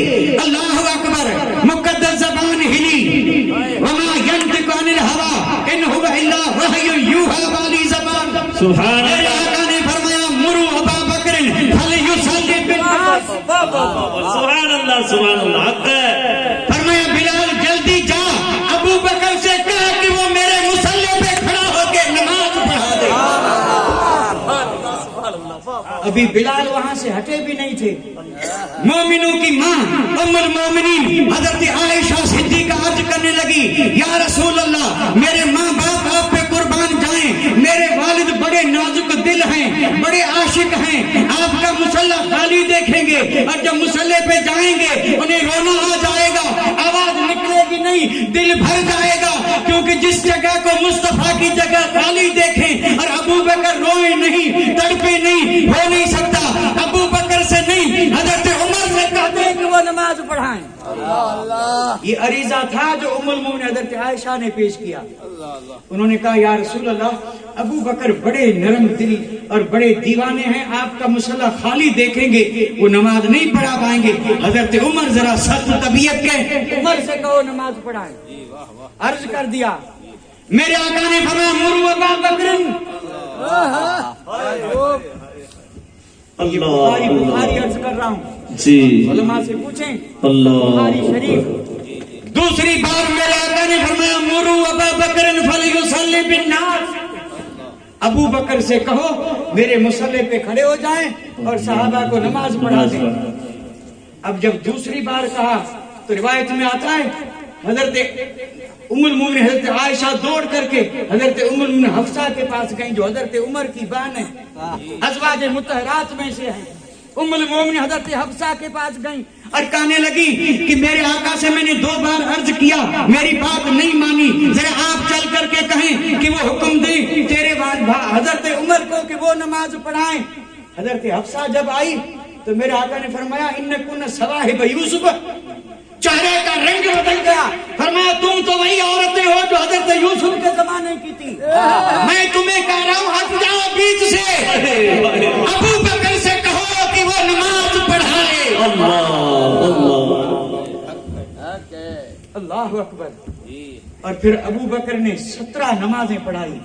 اللہ اکبر، مقدس زبان ہلی، وما ينطق عن الهوى ان هو الا وحی یوحی والی زبان۔ سبحان میرے اللہ، آقا نے فرمایا مرو ابا بکر فلیصلی بالناس، سبحان اللہ سبحان اللہ، حق ہے۔ فرمایا بلال جلدی جا، ابو بکر سے کہا کہ وہ میرے مصلی پہ کھڑا ہو کے نماز پڑھا دے۔ ابھی بلال وہاں سے ہٹے بھی نہیں تھے، مومنوں کی ماں ام المومنین حضرت عائشہ صدیقہ عرض کرنے لگی یا رسول اللہ میرے ماں باپ آپ پہ قربان جائیں، میرے والد بڑے نازک دل ہیں، بڑے عاشق ہیں، آپ کا مصلی خالی دیکھیں گے اور جب مصلی پہ جائیں گے انہیں رونا آ جائے گا، آواز نکلے گی نہیں، دل بھر جائے گا، کیونکہ جس جگہ کو مصطفیٰ کی جگہ خالی دیکھیں اور ابو بکر روئے نہیں، تڑپے نہیں، ہو نہیں سکتا۔ ابو بکر سے نہیں، حضرت عمر سے کہتے ہیں کہ وہ نماز پڑھائیں۔ یہ عریضہ تھا جو ام المومنین حضرت عائشہ نے پیش کیا۔ انہوں نے کہا یا رسول اللہ ابو بکر بڑے نرم دل اور بڑے دیوانے ہیں، آپ کا مصلی خالی دیکھیں گے وہ نماز نہیں پڑھا پائیں گے۔ حضرت عمر ذرا سخت طبیعت کے، عمر سے کہو نماز پڑھائیں۔ عرض کر دیا میرے آقا نے فرمایا مرو ابا بکر. یہ بخاری عرض کر رہا ہوں جی علماء سے پوچھیں اللہ بخاری شریف. دوسری بار میرے آقا نے فرمایا مرو ابا بکر فلیصلی بالناس. ابو بکر سے کہو میرے مصلی پہ کھڑے ہو جائیں اور صحابہ کو نماز پڑھا دیں. اب جب دوسری بار کہا تو روایت میں آتا ہے حضرت ام المومنین حضرت عائشہ دوڑ کر کے حضرت ام المومنین حفصہ کے پاس گئیں جو حضرت عمر کی بہن ہے، ازواج مطہرات میں سے ہیں. ام المومنین حضرت حفصہ کے پاس گئیں اور کہنے لگی کہ میرے آقا سے میں نے 2 بار عرض کیا، میری بات نہیں مانی، ذرا آپ چل کر کے کہیں کہ وہ حکم دیں تیرے حضرت عمر کو کہ وہ نماز پڑھائیں. حضرت حفصہ جب آئی تو میرے آقا نے فرمایا انکن صواحب یوسف. چہرے کا رنگ بدل گیا. فرمایا تم تو وہی عورتیں ہو جو حضرت یوسف کے زمانے کی تھی. میں تمہیں کہہ رہا ہوں ہٹ جاؤ بیچ سے. ابو بکر سے کہو کہ وہ نماز پڑھائے. اللہ اکبر. اور پھر ابو بکر نے 17 نمازیں پڑھائی.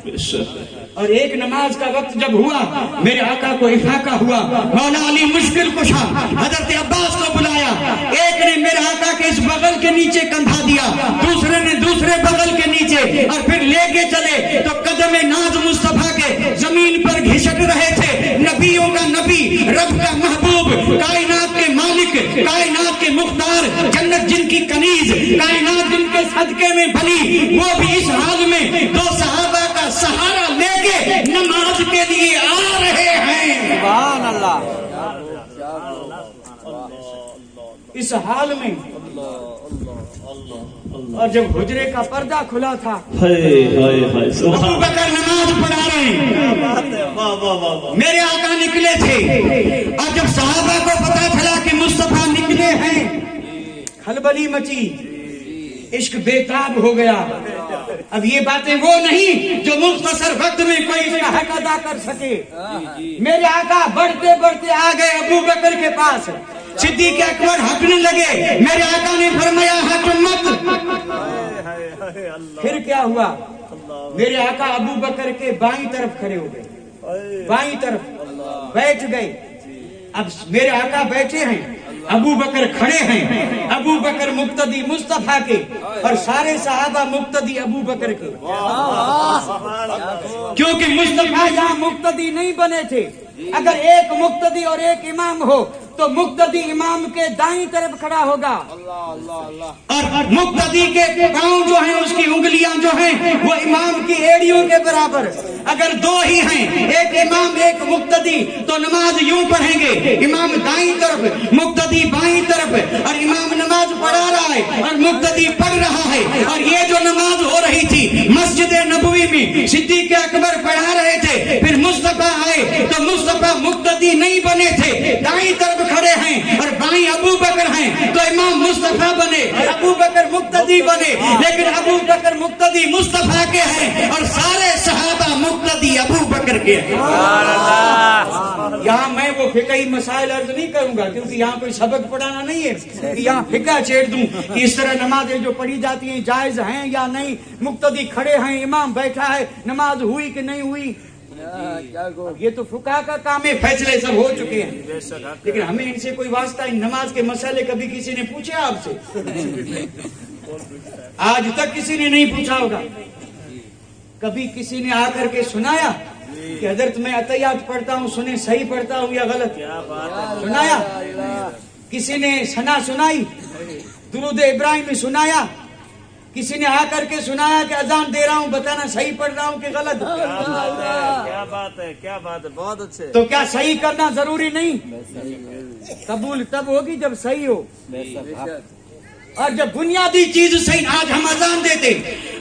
اور ایک نماز کا وقت جب ہوا میرے آقا کو افاقہ ہوا. مولا علی مشکل کشا حضرت عباس کو بلایا. ایک نے میرے آقا کے اس بغل کے نیچے کندھا دیا، دوسرے نے دوسرے بغل کے نیچے، اور پھر لے کے چلے تو قدم ناز مصطفیٰ کے زمین پر گھسٹ رہے تھے. نبیوں کا نبی، رب کا محبوب، کائنات کے مالک، کائنات کے مختار، جنت جن کی کنیز، کائنات جن کے صدقے میں بنی، وہ بھی اس حال میں 2 صحابہ کا سہارا لے کے نماز کے لیے آ رہے ہیں. سبحان اللہ. اس حال میں اور جب حجرے کا پردہ کھلا تھا ابو بکر نماز پڑھا رہے ہیں. میرے آقا نکلے تھے اور جب صحابہ کو پتا چلا کہ مصطفیٰ نکلے ہیں کھلبلی مچی، عشق بےتاب ہو گیا. اب یہ باتیں وہ نہیں جو مختصر وقت میں کوئی اس کا حق ادا کر سکے. میرے آقا بڑھتے بڑھتے آ گئے ابو بکر کے پاس. صدیق اکبر ہنسنے لگے. میرے آقا نے فرمایا ہٹ مت. پھر کیا ہوا؟ میرے آقا ابو بکر کے بائیں طرف کھڑے ہو گئے، بائیں طرف بیٹھ گئے. اب میرے آقا بیٹھے ہیں، ابو بکر کھڑے ہیں. ابو بکر مقتدی مصطفیٰ کے اور سارے صحابہ مقتدی ابو بکر کے، کیونکہ مصطفیٰ یہاں مقتدی نہیں بنے تھے. اگر ایک مقتدی اور ایک امام ہو تو مقتدی امام کے دائیں طرف کھڑا ہوگا اور مقتدی کے پاؤں جو ہیں اس کی انگلیاں جو ہیں وہ امام کی ایڑیوں کے برابر. اگر 2 ہی ہیں، ایک امام ایک مقتدی، تو نماز یوں پڑھیں گے، امام دائیں طرف مقتدی بائیں طرف، اور امام نماز پڑھا رہا ہے اور مقتدی پڑھ رہا ہے. اور یہ جو نماز ہو رہی تھی مسجد نبوی میں صدیق اکبر پڑھا رہے تھے. پھر مصطفیٰ آئے تو مصطفیٰ مقتدی نہیں بنے تھے، دائیں طرف کھڑے ہیں اور بائیں ابو بکر ہیں تو امام مصطفیٰ بنے، ابو بکر مقتدی بنے. لیکن ابو بکر مقتدی مصطفیٰ کے ہیں اور سارے صحابہ مقتدی ابو بکر کے ہیں. یہاں میں وہ فقہی مسائل عرض نہیں کروں گا کیونکہ یہاں کوئی سبق پڑھانا نہیں ہے کہ یہاں فقہ چھیڑ دوں کہ اس طرح نمازیں جو پڑھی جاتی ہیں جائز ہیں یا نہیں. مقتدی کھڑے ہیں، امام بیٹھا ہے، نماز ہوئی کہ نہیں ہوئی، یہ تو فقہ کا کام ہے، فیصلے سب ہو چکے ہیں. لیکن ہمیں ان سے کوئی واسطہ، ان نماز کے مسئلے کبھی کسی نے پوچھے آپ سے؟ آج تک کسی نے نہیں پوچھا ہوگا. کبھی کسی نے آ کر کے سنایا کہ حضرت میں عطیات پڑھتا ہوں، سنیں صحیح پڑھتا ہوں یا غلط؟ سنایا؟ کسی نے ثنا سنائی؟ درود ابراہیم میں سنایا؟ کسی نے آ کر کے سنایا کہ اذان دے رہا ہوں، بتانا صحیح پڑھ رہا ہوں کہ غلط؟ کیا بات ہے، کیا بات ہے، بہت اچھے. تو کیا صحیح کرنا ضروری نہیں؟ قبول تب ہوگی جب صحیح ہو. اور جب بنیادی چیز صحیح، آج ہم اذان دیتے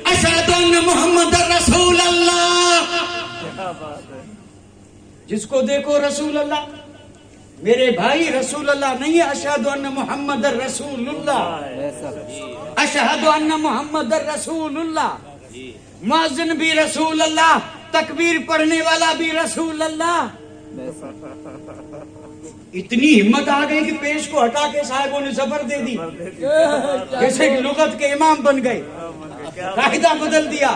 اشہد ان محمد رسول اللہ، جس کو دیکھو رسول اللہ. میرے بھائی رسول اللہ نہیں ہے، اشہد ان محمد رسول اللہ، اشہد ان محمد رسول اللہ. مؤذن بھی رسول اللہ، تکبیر پڑھنے والا بھی رسول اللہ. اتنی ہمت آ گئی کہ پیش کو ہٹا کے صاحبوں نے زبر دے دی، جیسے کہ لغت کے امام بن گئے، قاعدہ بدل دیا.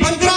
15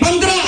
15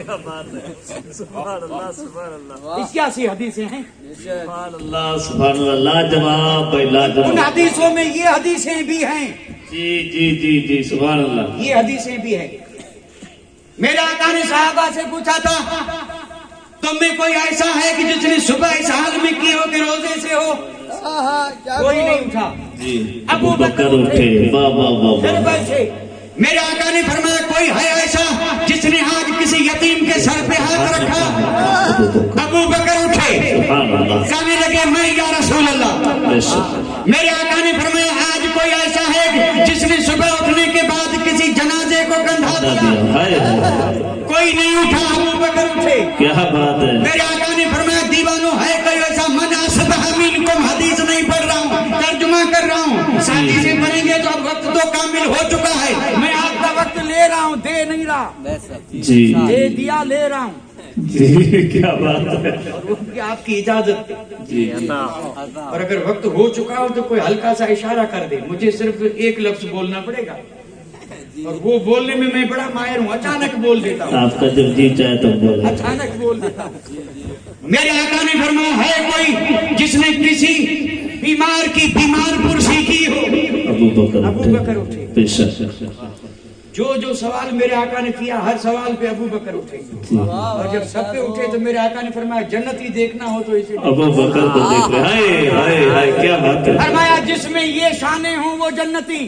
کیا بات ہے، سبحان اللہ سبحان اللہ اس کی ایسی حدیثیں ہیں، سبحان اللہ اللہ سبحان اللہ، لاجواب بھائی ان لاجواب. حدیثوں میں یہ حدیثیں بھی ہیں، جی جی جی جی سبحان اللہ. یہ حدیثیں بھی ہیں. میرے آقا نے صحابہ سے پوچھا تھا تم میں کوئی ایسا ہے کہ جس نے صبح اس حال میں کی ہو کہ روزے سے ہو؟ کوئی نہیں اٹھا. جی ابو بکر اٹھے، واہ واہ واہ پھر واہ. بیٹھے. میرے آقا نے فرمایا کوئی ہے ایسا جس نے آج کسی یتیم کے سر پہ ہاتھ رکھا؟ ابو بکر اٹھے. سبحان اللہ. کہنے لگے میں یا رسول اللہ. بے شک. میرے آقا نے فرمایا آج کوئی ایسا ہے جس نے صبح اٹھنے کے بعد کسی جنازے کو کندھا دیا؟ ہائے ہائے، کوئی نہیں اٹھا. ابو بکر اٹھے. کیا بات ہے. میرے آقا نے فرمایا دیوانو ہے کوئی ایسا؟ من اصبح منکم، حدیث نہیں پڑھ رہا ہوں، ترجمہ کر رہا ہوں. ساتھی سے پڑھیں گے تو اب وقت تو کامل ہو چکا ہے. میں آپ کا وقت لے رہا ہوں، دے نہیں رہا، جی دے دیا لے رہا ہوں. جی کیا بات ہے. اور وہ بھی آپ کی اجازت. جی اور اگر وقت ہو چکا ہو تو کوئی ہلکا سا اشارہ کر دے، مجھے صرف ایک لفظ بولنا پڑے گا اور وہ بولنے میں میں بڑا ماہر ہوں. اچانک بول دیتا ہوں، آپ کا جب جی چاہے تو بولے. اچانک بول دیتا ہوں. میرے آقا نے فرمایا ہے کوئی جس نے کسی بیمار کی بیمار پرسی کی ہو؟ ابو بکر ابو بکر اٹھے. بے شک. جو سوال میرے آقا نے کیا ہر سوال پہ ابو بکر اٹھے. اور جب سب پہ اٹھے تو میرے آقا نے فرمایا جنتی دیکھنا ہو تو اسے ابو بکر کو دیکھ رہے. ہائے ہائے ہائے کیا بات ہے. فرمایا جس میں یہ شانیں ہوں وہ جنتی.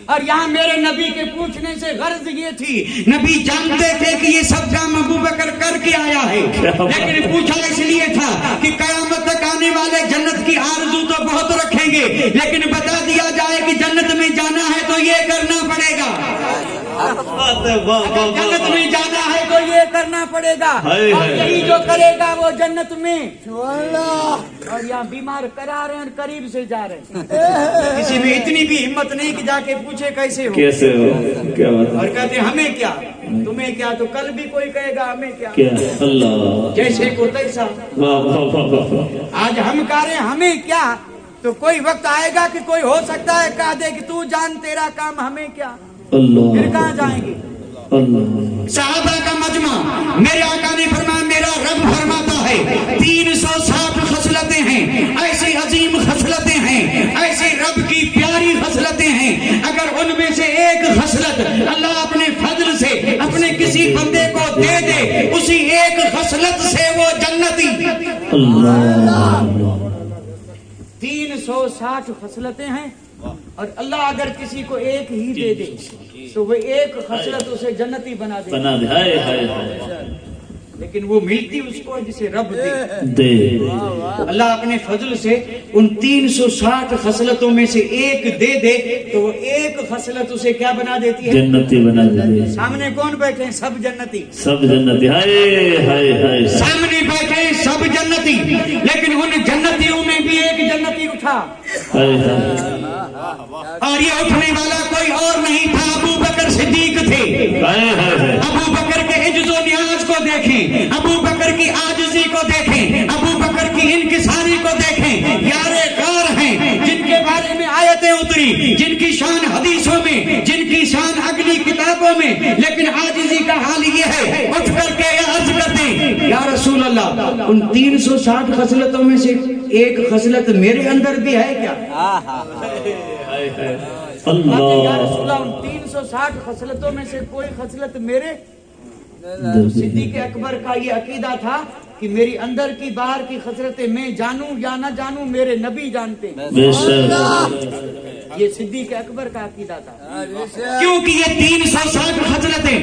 اور یہاں میرے نبی کے پوچھنے سے غرض یہ تھی، نبی جانتے تھے کہ یہ سب کام ابو بکر کر کے آیا ہے، لیکن پوچھا اس لیے تھا کہ قیامت تک آنے والے جنت کی آرزو تو بہت رکھیں گے، لیکن بتا دیا جائے کہ جنت میں جانا ہے تو یہ کرنا پڑے گا. جنت میں جانا ہے تو یہ کرنا پڑے گا، اور یہی جو کرے گا وہ جنت میں. اور یہاں بیمار کرا رہے ہیں اور قریب سے جا رہے ہیں. کسی میں اتنی بھی ہمت نہیں کہ جا کے پوچھے کیسے ہو، کیسے ہو. کیا بات ہے. اور کہتے ہیں ہمیں کیا تمہیں کیا، تو کل بھی کوئی کہے گا ہمیں کیا. کیا اللہ. جیسے کو تیسا. واہ واہ واہ واہ. آج ہم کہہ رہے ہیں ہمیں کیا، تو کوئی وقت آئے گا کہ کوئی ہو سکتا ہے کہہ دے کہ تو جان تیرا کام ہمیں کیا. اللہ. پھر کہاں جائیں گے؟ اللہ. صحابہ کا مجمع. میرے آقا نے فرمایا میرا رب فرماتا ہے 360 خصلتیں ہیں، ایسی عظیم خصلتیں ہیں، ایسی رب کی پیاری خصلتیں ہیں، اگر ان میں سے ایک خصلت اللہ اپنے فضل سے اپنے کسی بندے کو دے دے، اسی ایک خصلت سے وہ جنتی. اللہ. 360 خصلتیں ہیں اور اللہ اگر کسی کو ایک ہی دے دے تو وہ ایک خصلت اسے جنتی بنا دے. بنا دے. ہائے ہائے ہائے. لیکن وہ ملتی اس کو جسے رب دے. دے. اللہ اپنے فضل سے ان 360 خصلتوں میں سے ایک دے دے تو وہ ایک خصلت اسے کیا بنا دیتی ہے؟ جنتی بنا دے. سامنے کون بیٹھے ہیں؟ سب جنتی. سب جنتی. ہائے ہائے ہائے. سامنے بیٹھے ہیں سب جنتی، لیکن ان جنتیوں میں بھی ایک جنتی اٹھا. ہائے ہائے. اور یہ اٹھنے والا کوئی اور نہیں تھا، ابو بکر صدیق تھے. ہائے ہائے ہائے. ابو بکر کے عجز و نیاز کو دیکھیں، ابو بکر کی عاجزی کو دیکھیں، ابو بکر کی انکساری کو دیکھیں. یارے غار ہیں جن کے بارے میں آیتیں اتری، جن کی شان حدیثوں میں، جن کی شان اگلی کتابوں میں، لیکن عاجزی کا حال یہ ہے اٹھ کر کے عرض کرتے ہیں یا رسول اللہ ان 360 خصلتوں میں سے ایک خصلت میرے اندر بھی ہے کیا؟ اللہ. یا رسول اللہ ان 360 خصلتوں میں سے کوئی خصلت میرے. صدیق اکبر کا یہ عقیدہ تھا کہ میری اندر کی باہر کی خصلتیں میں جانوں یا نہ جانوں میرے نبی جانتے ہیں. بے شک. یہ صدیق اکبر کا عقیدہ تھا، کیونکہ یہ 360 خصلتیں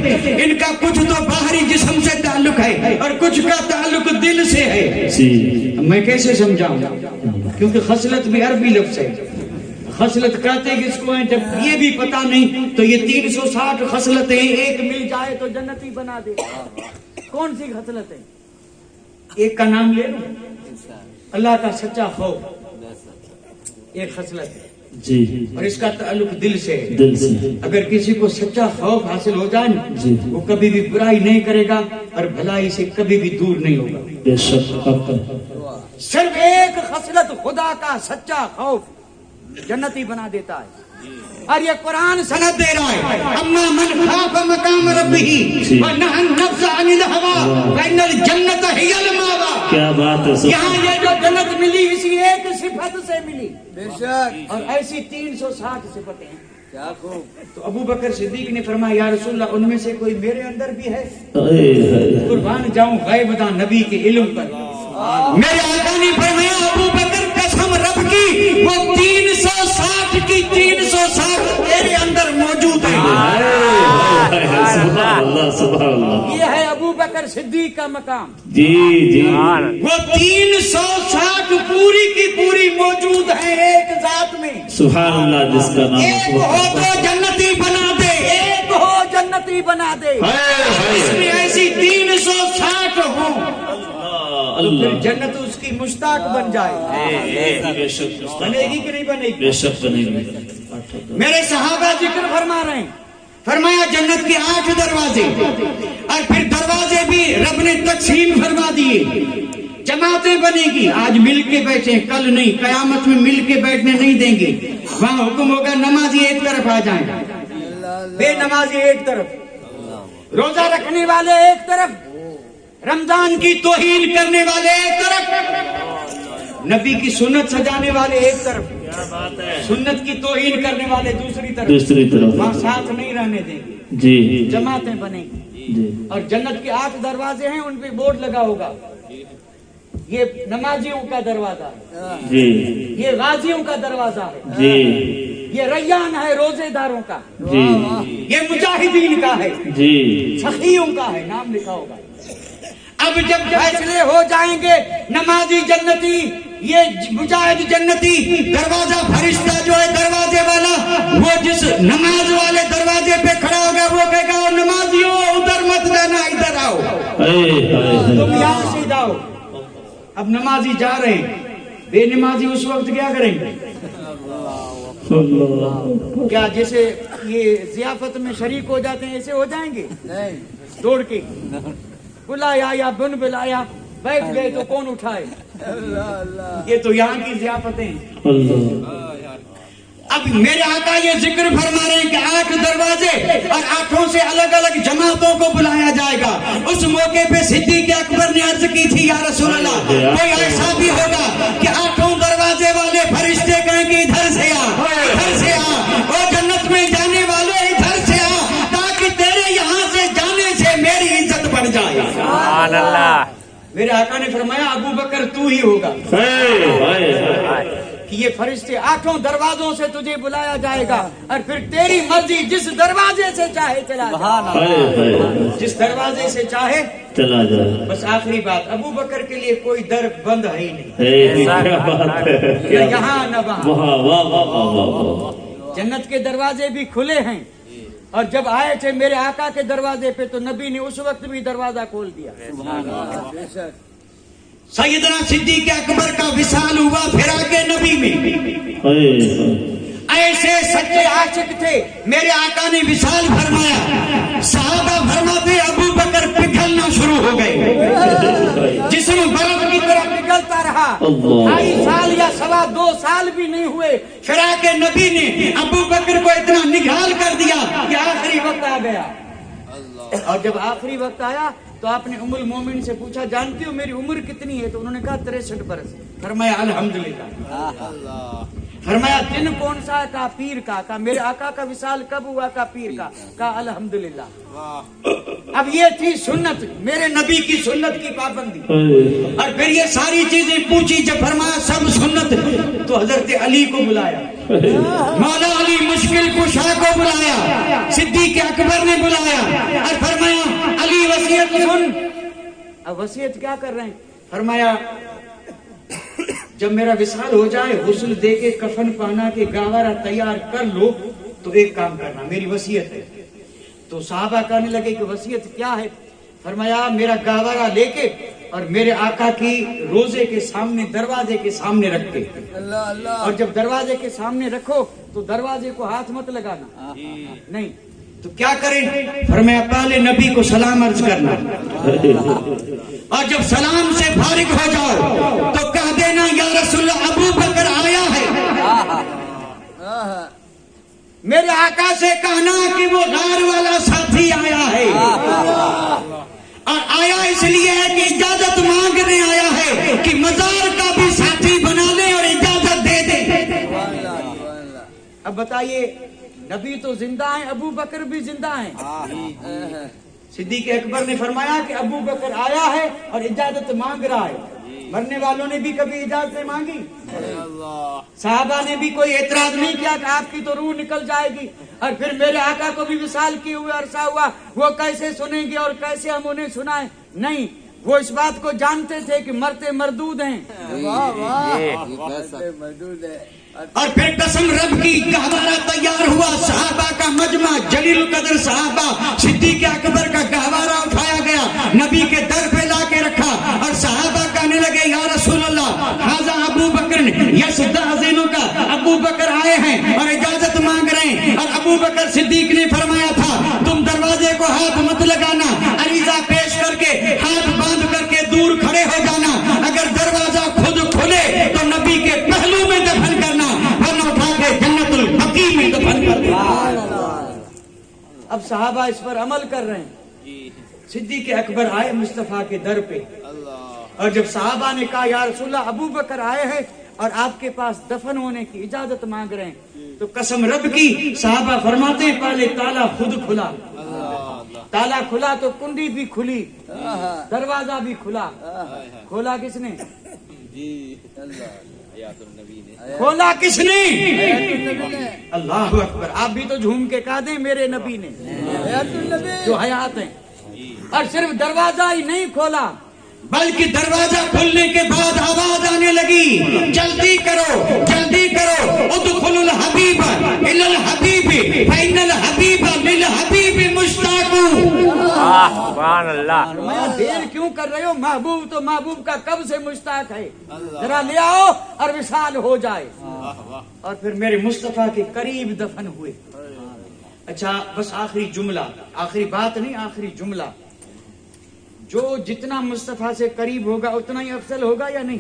ان کا کچھ تو باہری جسم سے تعلق ہے اور کچھ کا تعلق دل سے ہے. جی. میں کیسے سمجھاؤں؟ کیونکہ خصلت بھی عربی لفظ ہے. خصلت کہتے ہیں کس کو ہیں؟ جب یہ بھی پتا نہیں تو یہ 360 خصلتیں ایک مل جائے تو جنتی بنا دے. کون سی خصلت ہے؟ ایک کا نام لے لوں، اللہ کا سچا خوف ایک خصلت ہے جی. اور اس کا تعلق دل سے ہے. دل سے. اگر کسی کو سچا خوف حاصل ہو جائے نا جی. وہ کبھی بھی برائی نہیں کرے گا اور بھلائی سے کبھی بھی دور نہیں ہوگا. بے شک. صرف ایک خصلت خدا کا سچا خوف جنتی بنا دیتا ہے. اور یہ قرآن سند دے رہا ہے اما من خاف مقام ربہ ونہى النفس عن الہوى فإن الجنۃ ہی المأوى. کیا بات ہے. یہاں یہ جو جنت ملی اسی ایک صفت سے ملی بے شک. اور ایسی 360 صفتیں ہیں. کیا خوب. تو ابو بکر صدیق نے فرمایا یا رسول اللہ ان میں سے کوئی میرے اندر بھی ہے؟ قربان جاؤں غیب داں نبی کے علم پر. میرے آقا نے فرمایا ابو بکر قسم رب کی وہ 360 کی 360 تیرے اندر موجود ہے. سبحان اللہ سبحان اللہ. یہ ہے ابو بکر صدیق کا مقام. جی جی. وہ 360 پوری کی پوری موجود ہے ایک ذات میں. سبحان اللہ. جس کا نام ایک ہو تو جنتی بنا دے, ایک ہو جنتی بنا دے. اس میں ایسی 360 ہوں اللہ جنت اس کی مشتاق بن جائے. بے شک بنے گی کہ نہیں بنے گی؟ بے شک بنے گی. میرے صحابہ ذکر فرما رہے ہیں. فرمایا جنت کے 8 دروازے اور پھر دروازے بھی رب نے تقسیم فرما دیے. جماعتیں بنے گی. آج مل کے بیٹھیں کل نہیں. قیامت میں مل کے بیٹھنے نہیں دیں گے. وہاں حکم ہوگا نمازی ایک طرف آ جائیں, بے نمازی ایک طرف, روزہ رکھنے والے ایک طرف, رمضان کی توہین کرنے والے ایک طرف, نبی کی سنت سجانے والے ایک طرف, سنت کی توہین کرنے والے دوسری طرف. وہاں ساتھ نہیں رہنے دیں گے. جی جماعتیں بنیں گی. جی. اور جنت کے 8 دروازے ہیں, ان پہ بورڈ لگا ہوگا یہ نمازیوں کا دروازہ ہے, جی یہ غازیوں کا دروازہ ہے, جی یہ ریان ہے روزے داروں کا, جی یہ مجاہدین کا ہے, جی سخیوں کا ہے, نام لکھا ہوگا. اب جب فیصلے ہو جائیں گے نمازی جنتی, یہ مجاہد جنتی, دروازہ فرشتہ جو ہے دروازے والا وہ جس نماز والے دروازے پہ کھڑا ہوگا وہ کہے گا نمازیوں ادھر مت جانا ادھر آؤ, تم یہاں سیدھا آؤ. اب نمازی جا رہے ہیں, بے نمازی اس وقت کیا کریں گے؟ کیا جیسے یہ ضیافت میں شریک ہو جاتے ہیں ایسے ہو جائیں گے؟ دوڑ کے بلایا یا بن بلایا بیٹھ گئے تو کون اٹھائے؟ یہ تو یہاں کی ضیافتیں ہیں. اب میرے آقا یہ ذکر فرما رہے ہیں کہ 8 دروازے اور 8 سے الگ الگ جماعتوں کو بلایا جائے گا. اس موقع پہ صدیق اکبر نے عرض کی تھی یا رسول اللہ کوئی ایسا بھی ہوگا کہ 8 دروازے والے فرشتے کہیں کہ ادھر سے آ, ادھر سے آ, اور جنت میں جانے والے ادھر سے آ, تاکہ تیرے یہاں سے جانے سے میری عزت بڑھ جائے. سبحان اللہ. میرے آقا نے فرمایا ابو بکر تو ہی ہوگا کہ یہ فرشتے 8 دروازوں سے تجھے بلایا جائے گا اور پھر تیری مرضی جس دروازے سے چاہے چلا جائے, جس دروازے سے چاہے چلا جائے. بس آخری بات, ابو بکر کے لیے کوئی در بند ہے ہی نہیں, کیا یہاں نہ وہاں. واہ. جنت کے دروازے بھی کھلے ہیں, اور جب آئے تھے میرے آقا کے دروازے پہ تو نبی نے اس وقت بھی دروازہ کھول دیا. سیدنا صدیق اکبر کا وصال ہوا فراق نبی میں. ایسے سچے عاشق تھے, میرے آقا نے وصال فرمایا, صحابہ فرماتے ابو بکر پگھلنا شروع ہو گئے, جسم برف کی طرح پگھلتا رہا. 2.5 سال یا 2.25 سال بھی نہیں ہوئے, فراق نبی نے ابو بکر کو اتنا نگھال کر دیا کہ آخری وقت آ گیا. اور جب آخری وقت آیا تو آپ نے ام المومن سے پوچھا جانتی ہو میری عمر کتنی ہے؟ تو انہوں نے کہا 63 برس. فرمایا الحمدللہ. فرمایا دن کون سا ہے؟ کہا پیر کا. کہا میرے آقا کا وصال کب ہوا؟ کہا پیر کا. کہا الحمدللہ. اب یہ تھی سنت, میرے نبی کی سنت کی پابندی. اور پھر یہ ساری چیزیں پوچھی, جب فرمایا سب سنت تو حضرت علی کو بلایا, مولا علی مشکل کشا کو بلایا, صدیق اکبر نے بلایا اور فرمایا علی وصیت سن. اب وصیت کیا کر رہے ہیں؟ فرمایا جب میرا وصال ہو جائے غسل دے کے کفن پہنا کے گاوارا تیار کر لو تو ایک کام کرنا, میری وصیت ہے. تو صحابہ کہنے لگے کہ وصیت کیا ہے؟ فرمایا میرا گاوارا لے کے اور میرے آقا کی روزے کے سامنے دروازے کے سامنے رکھ کے, اور جب دروازے کے سامنے رکھو تو دروازے کو ہاتھ مت لگانا, نہیں تو کیا کریں؟ فرمایا پہلے نبی کو سلام عرض کرنا, اور جب سلام سے فارغ ہو جاؤ تو کہہ دینا یا رسول اللہ ابو بکر آیا ہے. میرے آقا سے کہنا کہ وہ غار والا ساتھی آیا ہے، اور آیا اس لیے ہے کہ اجازت مانگنے آیا ہے کہ مزار کا بھی ساتھی بنا لے اور اجازت دے دے۔ اب بتائیے، نبی تو زندہ ہیں، ابو بکر بھی زندہ ہیں۔ صدیق اکبر نے فرمایا کہ ابو بکر آیا ہے اور اجازت مانگ رہا ہے۔ مرنے والوں نے بھی کبھی اجازت نہیں مانگی، صحابہ نے بھی کوئی اعتراض نہیں کیا کہ آپ کی تو روح نکل جائے گی، اور پھر میرے آقا کو بھی وصال کیے ہوئے عرصہ ہوا، وہ کیسے سنیں گے اور کیسے ہم انہیں سنائیں؟ نہیں، وہ اس بات کو جانتے تھے کہ مرتے مردود ہیں۔ اور پھر قسم رب کی گہوارہ تیار ہوا، صحابہ کا مجمع، جلیل القدر صحابہ، صدیق اکبر کا گہوارہ اٹھایا گیا، نبی کے در پہ لا کے رکھا، اور صحابہ کہنے لگے یا رسول اللہ ھذا ابو بکر یستأذنک، کا ابو بکر آئے ہیں اور اجازت مانگ رہے ہیں۔ اور ابو بکر صدیق نے فرمایا تھا تم دروازے کو ہاتھ مت لگانا، عریضہ پیش کر کے ہاتھ باندھ کر کے دور کھڑے ہو جانا، اگر دروازہ خود کھلے تو نبی کے پہلو میں دفن کرنا، ورنہ اٹھا کے جنت البقیع میں دفن کر دینا۔ اب صحابہ اس پر عمل کر رہے ہیں۔ صدیق اکبر آئے مصطفیٰ کے در پہ، اور جب صحابہ نے کہا یا رسول اللہ ابو بکر آئے ہیں اور آپ کے پاس دفن ہونے کی اجازت مانگ رہے ہیں، تو قسم رب کی صحابہ فرماتے ہیں پہلے تالا خود کھلا، تالا کھلا تو کنڈی بھی کھلی، دروازہ بھی کھلا۔ کھولا کس نے؟ کھولا کس نے؟ اللہ اکبر۔ آپ بھی تو جھوم کے کہہ دیں میرے نبی نے جو حیات ہیں۔ اور صرف دروازہ ہی نہیں کھولا، بلکہ دروازہ کھلنے کے بعد آواز آنے لگی جلدی کرو جلدی کرو، ادخلوا الحبیب الی الحبیب فإن الحبیب للحبیب مشتاق۔ سبحان اللہ۔ میں دیر کیوں کر رہے ہو؟ محبوب تو محبوب کا کب سے مشتاق ہے، ذرا لے آؤ اور وصال ہو جائے۔ اور پھر میرے مصطفیٰ کے قریب دفن ہوئے۔ اچھا بس آخری جملہ، آخری بات نہیں، آخری جملہ، جو جتنا مصطفیٰ سے قریب ہوگا اتنا ہی افضل ہوگا یا نہیں؟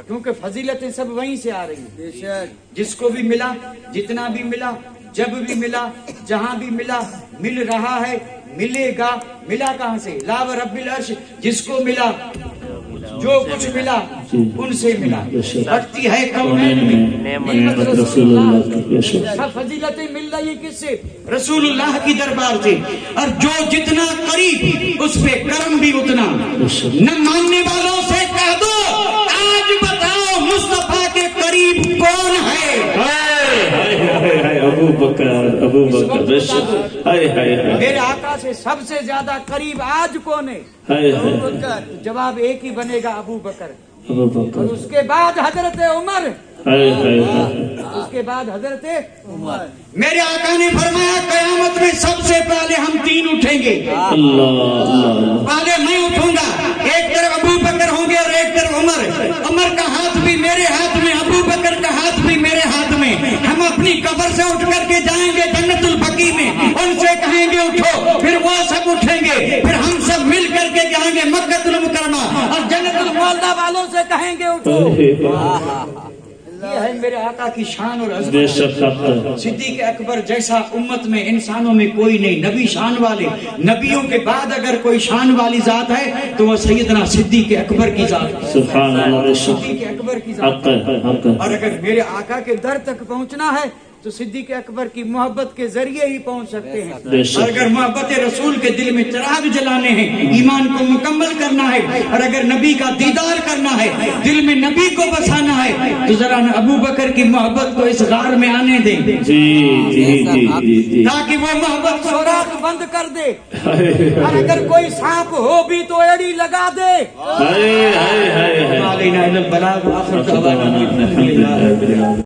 کیونکہ فضیلتیں سب وہیں سے آ رہی ہیں۔ جس کو بھی ملا، جتنا بھی ملا، جب بھی ملا، جہاں بھی ملا، مل رہا ہے، ملے گا۔ ملا کہاں سے؟ لا و رب العرش، جس کو ملا، جو کچھ ملا ان سے ملا۔ بڑھتی ہے کونین میں نعمت رسول اللہ، سب فضیلتیں مل رہی ہیں کس سے؟ رسول اللہ کی دربار سے۔ اور جو جتنا قریب اس پہ کرم بھی اتنا۔ نہ ماننے والوں سے کہہ دو آج بتاؤ مصطفیٰ کے قریب کون ہے؟ ابو بکر میرے آقا سے سب سے زیادہ قریب آج کون ہے؟ جواب ایک ہی بنے گا، ابو بکر۔ اور اس کے بعد حضرت عمر، اس کے بعد حضرت عمر۔ میرے آقا نے فرمایا قیامت میں سب سے پہلے ہم تین اٹھیں گے، پہلے میں اٹھوں گا، ایک طرف ابو بکر ہوں گے اور ایک طرف عمر۔ عمر کا ہاتھ بھی میرے ہاتھ میں، ابو بکر کا ہاتھ بھی میرے ہاتھ میں۔ ہم اپنی قبر سے اٹھ کر کے جائیں گے جنت البقیع میں، ان سے کہیں گے اٹھو، پھر وہ سب اٹھیں گے، پھر ہم سب مل کر کے جائیں گے مکہ المکرمہ، اور جنت المعلیٰ والوں سے کہیں گے اٹھو۔ یہ ہے میرے آقا کی شان اور عظمت۔ صدیق اکبر جیسا امت میں انسانوں میں کوئی نہیں، نبی شان والے۔ نبیوں کے بعد اگر کوئی شان والی ذات ہے تو وہ سیدنا صدیق اکبر کی ذات ہے۔ سبحان اللہ، صدیق اکبر کی ذات ہے۔ اور اگر میرے آقا کے در تک پہنچنا ہے تو صدیق اکبر کی محبت کے ذریعے ہی پہنچ سکتے ہیں۔ اور اگر محبت رسول کے دل میں چراغ جلانے ہیں، ایمان کو مکمل کرنا ہے، اور اگر نبی کا دیدار کرنا ہے، دل میں نبی کو بسانا ہے، تو ذرا ابو بکر کی محبت کو اس غار میں آنے دیں تاکہ وہ محبت سوراخ بند کر دے، اور اگر کوئی سانپ ہو بھی تو ایڑی لگا دے۔